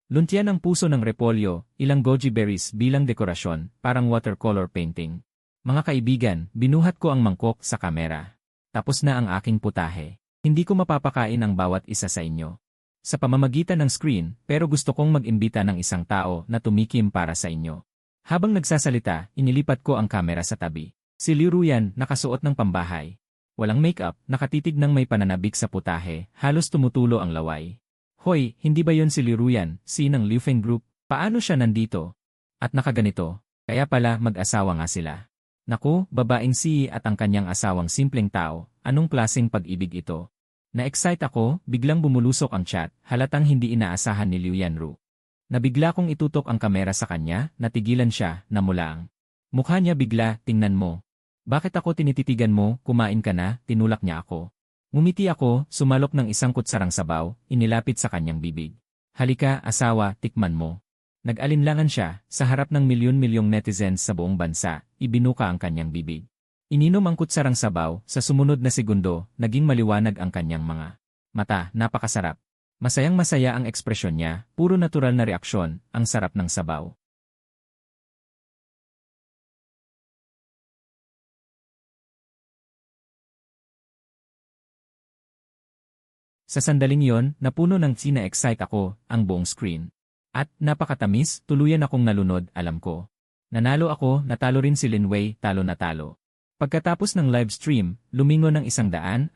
Luntian ang puso ng repolyo, ilang goji berries bilang dekorasyon, parang watercolor painting. Mga kaibigan, binuhat ko ang mangkok sa kamera. Tapos na ang aking putahe. Hindi ko mapapakain ang bawat isa sa inyo. Sa pamamagitan ng screen, pero gusto kong mag-imbita ng isang tao na tumikim para sa inyo. Habang nagsasalita, inilipat ko ang kamera sa tabi. Si Liu Ruyan, nakasuot ng pambahay. Walang make-up, nakatitig ng may pananabik sa putahe, halos tumutulo ang laway. Hoy, hindi ba yon si Liu Ruyan, si ng Liufeng Group? Paano siya nandito? At nakaganito? Kaya pala mag-asawa nga sila. Naku, babaeng si at ang kanyang asawang simpleng tao, anong klaseng pag-ibig ito? Na-excite ako, biglang bumulusok ang chat, halatang hindi inaasahan ni Liu Yanru. Nabigla kong itutok ang kamera sa kanya, natigilan siya, namulang. Mukha niya bigla, tingnan mo. Bakit ako tinititigan mo, kumain ka na, tinulak niya ako. Ngumiti ako, sumalok ng isang kutsarang sabaw, inilapit sa kanyang bibig. Halika, asawa, tikman mo. Nag-alinlangan siya, sa harap ng milyon-milyong netizens sa buong bansa, ibinuka ang kanyang bibig. Ininom ang kutsarang sabaw, sa sumunod na segundo, naging maliwanag ang kanyang mga mata, napakasarap. Masayang-masaya ang ekspresyon niya, puro natural na reaksyon, ang sarap ng sabaw. Sa sandaling yon, napuno ng sina-excite ako, ang buong screen. At, napakatamis, tuluyan akong nalunod, alam ko. Nanalo ako, natalo rin si Lin Wei, talo na talo. Pagkatapos ng live stream, lumingon ng 180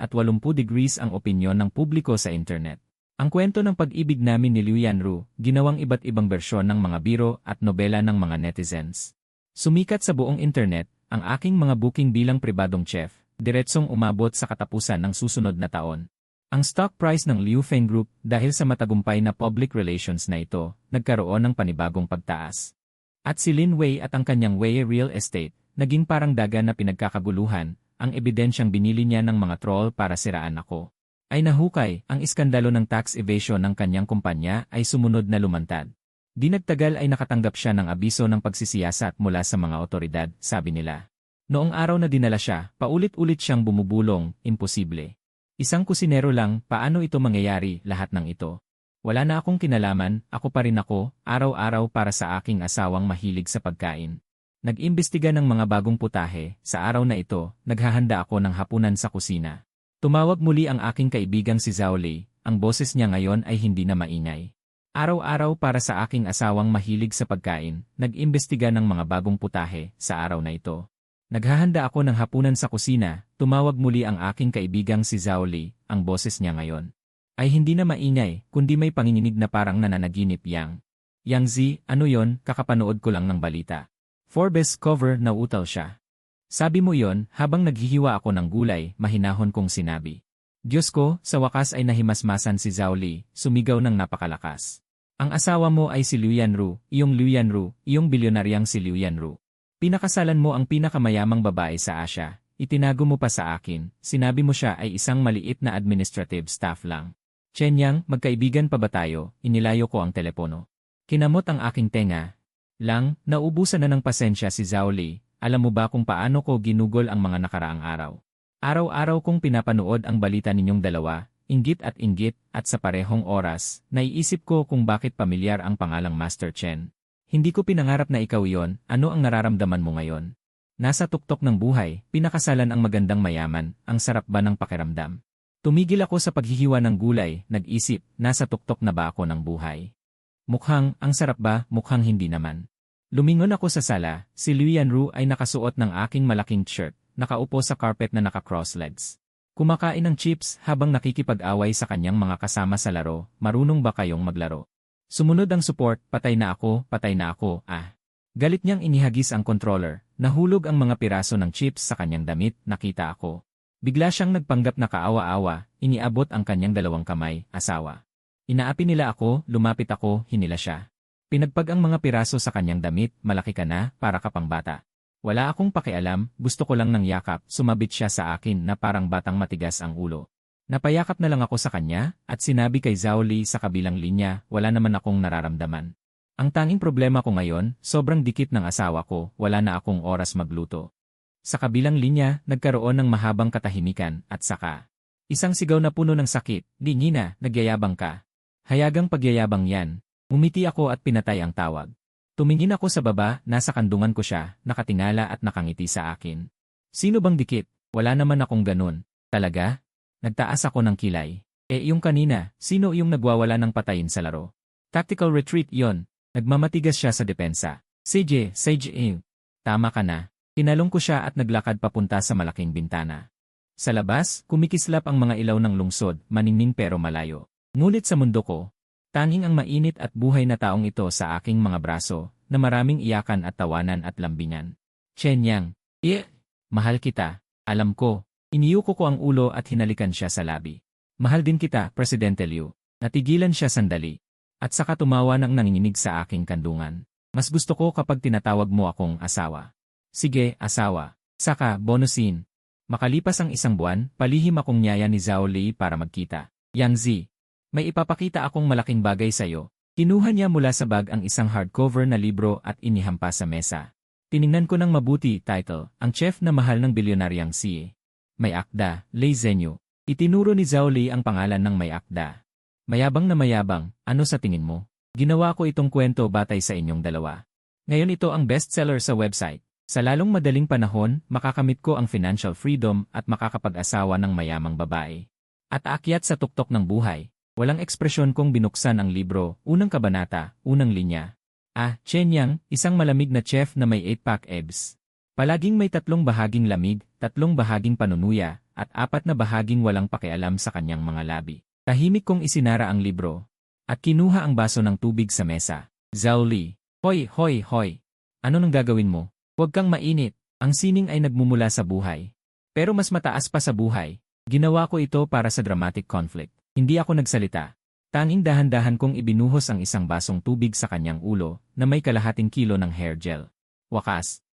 degrees ang opinyon ng publiko sa internet. Ang kwento ng pag-ibig namin ni Liu Yanru, ginawang iba't ibang bersyon ng mga biro at nobela ng mga netizens. Sumikat sa buong internet, ang aking mga booking bilang pribadong chef, diretsong umabot sa katapusan ng susunod na taon. Ang stock price ng Liu Feng Group dahil sa matagumpay na public relations na ito, nagkaroon ng panibagong pagtaas. At si Lin Wei at ang kanyang Wei Real Estate, naging parang daga na pinagkakaguluhan, ang ebidensyang binili niya ng mga troll para siraan ako. Ay nahukay, ang iskandalo ng tax evasion ng kanyang kumpanya ay sumunod na lumantad. Di nagtagal ay nakatanggap siya ng abiso ng pagsisiyasat mula sa mga otoridad, sabi nila. Noong araw na dinala siya, paulit-ulit siyang bumubulong, imposible. Isang kusinero lang, paano ito mangyayari, lahat ng ito? Wala na akong kinalaman, ako pa rin ako, araw-araw para sa aking asawang mahilig sa pagkain. Nag-imbestiga ng mga bagong putahe, sa araw na ito, naghahanda ako ng hapunan sa kusina. Tumawag muli ang aking kaibigang si Zhao Li, ang boses niya ngayon ay hindi na maingay. Araw-araw para sa aking asawang mahilig sa pagkain, nag-imbestiga ng mga bagong putahe, sa araw na ito. Naghahanda ako ng hapunan sa kusina, tumawag muli ang aking kaibigang si Zhao Li, ang boses niya ngayon. Ay hindi na maingay, kundi may panginginig na parang nananaginip Yang Zi, ano yon, kakapanood ko lang ng balita. Forbes cover na utal siya. Sabi mo yon, habang naghihiwa ako ng gulay, mahinahon kong sinabi. Diyos ko, sa wakas ay nahimasmasan si Zhao Li, sumigaw ng napakalakas. Ang asawa mo ay si Liu Yanru, iyong bilyonaryang si Liu Yanru. Pinakasalan mo ang pinakamayamang babae sa Asia, itinago mo pa sa akin, sinabi mo siya ay isang maliit na administrative staff lang. Chen Yang, magkaibigan pa ba tayo? Inilayo ko ang telepono. Kinamot ang aking tenga. Naubusan na ng pasensya si Zhao Li, alam mo ba kung paano ko ginugol ang mga nakaraang araw? Araw-araw kong pinapanood ang balita ninyong dalawa, inggit, at sa parehong oras, naiisip ko kung bakit pamilyar ang pangalang Master Chen. Hindi ko pinangarap na ikaw yon, ano ang nararamdaman mo ngayon? Nasa tuktok ng buhay, pinakasalan ang magandang mayaman, ang sarap ba ng pakiramdam? Tumigil ako sa paghihiwa ng gulay, nag-isip, nasa tuktok na ba ako ng buhay? Mukhang, ang sarap ba, mukhang hindi naman. Lumingon ako sa sala, si Liu Yanru ay nakasuot ng aking malaking shirt, nakaupo sa carpet na naka-cross legs. Kumakain ng chips habang nakikipag-away sa kanyang mga kasama sa laro, marunong ba kayong maglaro? Sumunod ang support, patay na ako, Galit niyang inihagis ang controller, nahulog ang mga piraso ng chips sa kanyang damit, nakita ako. Bigla siyang nagpanggap na kaawa-awa, iniabot ang kanyang dalawang kamay, asawa. Inaapi nila ako, lumapit ako, hinila siya. Pinagpag ang mga piraso sa kanyang damit, malaki ka na, para ka pang bata. Wala akong pakialam, gusto ko lang ng yakap, sumabit siya sa akin na parang batang matigas ang ulo. Napayakap na lang ako sa kanya, at sinabi kay Zhao Li sa kabilang linya, wala naman akong nararamdaman. Ang tanging problema ko ngayon, sobrang dikit ng asawa ko, wala na akong oras magluto. Sa kabilang linya, nagkaroon ng mahabang katahimikan, at saka. Isang sigaw na puno ng sakit, di Nina, nagyayabang ka. Hayagang pagyayabang yan. Umiti ako at pinatay ang tawag. Tumingin ako sa baba, nasa kandungan ko siya, nakatingala at nakangiti sa akin. Sino bang dikit? Wala naman akong ganun. Talaga? Nagtaas ako ng kilay. Yung kanina, sino yung nagwawala ng patayin sa laro? Tactical retreat yon. Nagmamatigas siya sa depensa. Sage, tama ka na. Tinalong ko siya at naglakad papunta sa malaking bintana. Sa labas, kumikislap ang mga ilaw ng lungsod, maningning pero malayo. Ngunit sa mundo ko, tanging ang mainit at buhay na taong ito sa aking mga braso, na maraming iyakan at tawanan at lambingan. Chen Yang, mahal kita, alam ko. Iniyuko ko ang ulo at hinalikan siya sa labi. Mahal din kita, Presidente Liu. Natigilan siya sandali. At saka tumawa ng nanginginig sa aking kandungan. Mas gusto ko kapag tinatawag mo akong asawa. Sige, asawa. Saka, bonusin. Makalipas ang isang buwan, palihim akong niyaya ni Zhao Li para magkita. Yang Zi. May ipapakita akong malaking bagay sa'yo. Kinuha niya mula sa bag ang isang hardcover na libro at inihampas sa mesa. Tiningnan ko ng mabuti, title, Ang Chef na Mahal ng Bilyonaryang Si. May akda, Lei Zhenyu. Itinuro ni Zhao Li ang pangalan ng may akda. Mayabang na mayabang, ano sa tingin mo? Ginawa ko itong kwento batay sa inyong dalawa. Ngayon ito ang bestseller sa website. Sa lalong madaling panahon, makakamit ko ang financial freedom at makakapag-asawa ng mayamang babae. At aakyat sa tuktok ng buhay. Walang ekspresyon kong binuksan ang libro, unang kabanata, unang linya. Chen Yang, isang malamig na chef na may 8-pack abs. Palaging may 3 bahaging lamig, 3 bahaging panunuya, at 4 na bahaging walang pakialam sa kanyang mga labi. Tahimik kong isinara ang libro, at kinuha ang baso ng tubig sa mesa. Zhao Li. Hoy, hoy, hoy. Ano nang gagawin mo? Huwag kang mainit. Ang sining ay nagmumula sa buhay. Pero mas mataas pa sa buhay. Ginawa ko ito para sa dramatic conflict. Hindi ako nagsalita. Tanging dahan-dahan kong ibinuhos ang isang basong tubig sa kanyang ulo na may kalahating kilo ng hair gel. Wakas,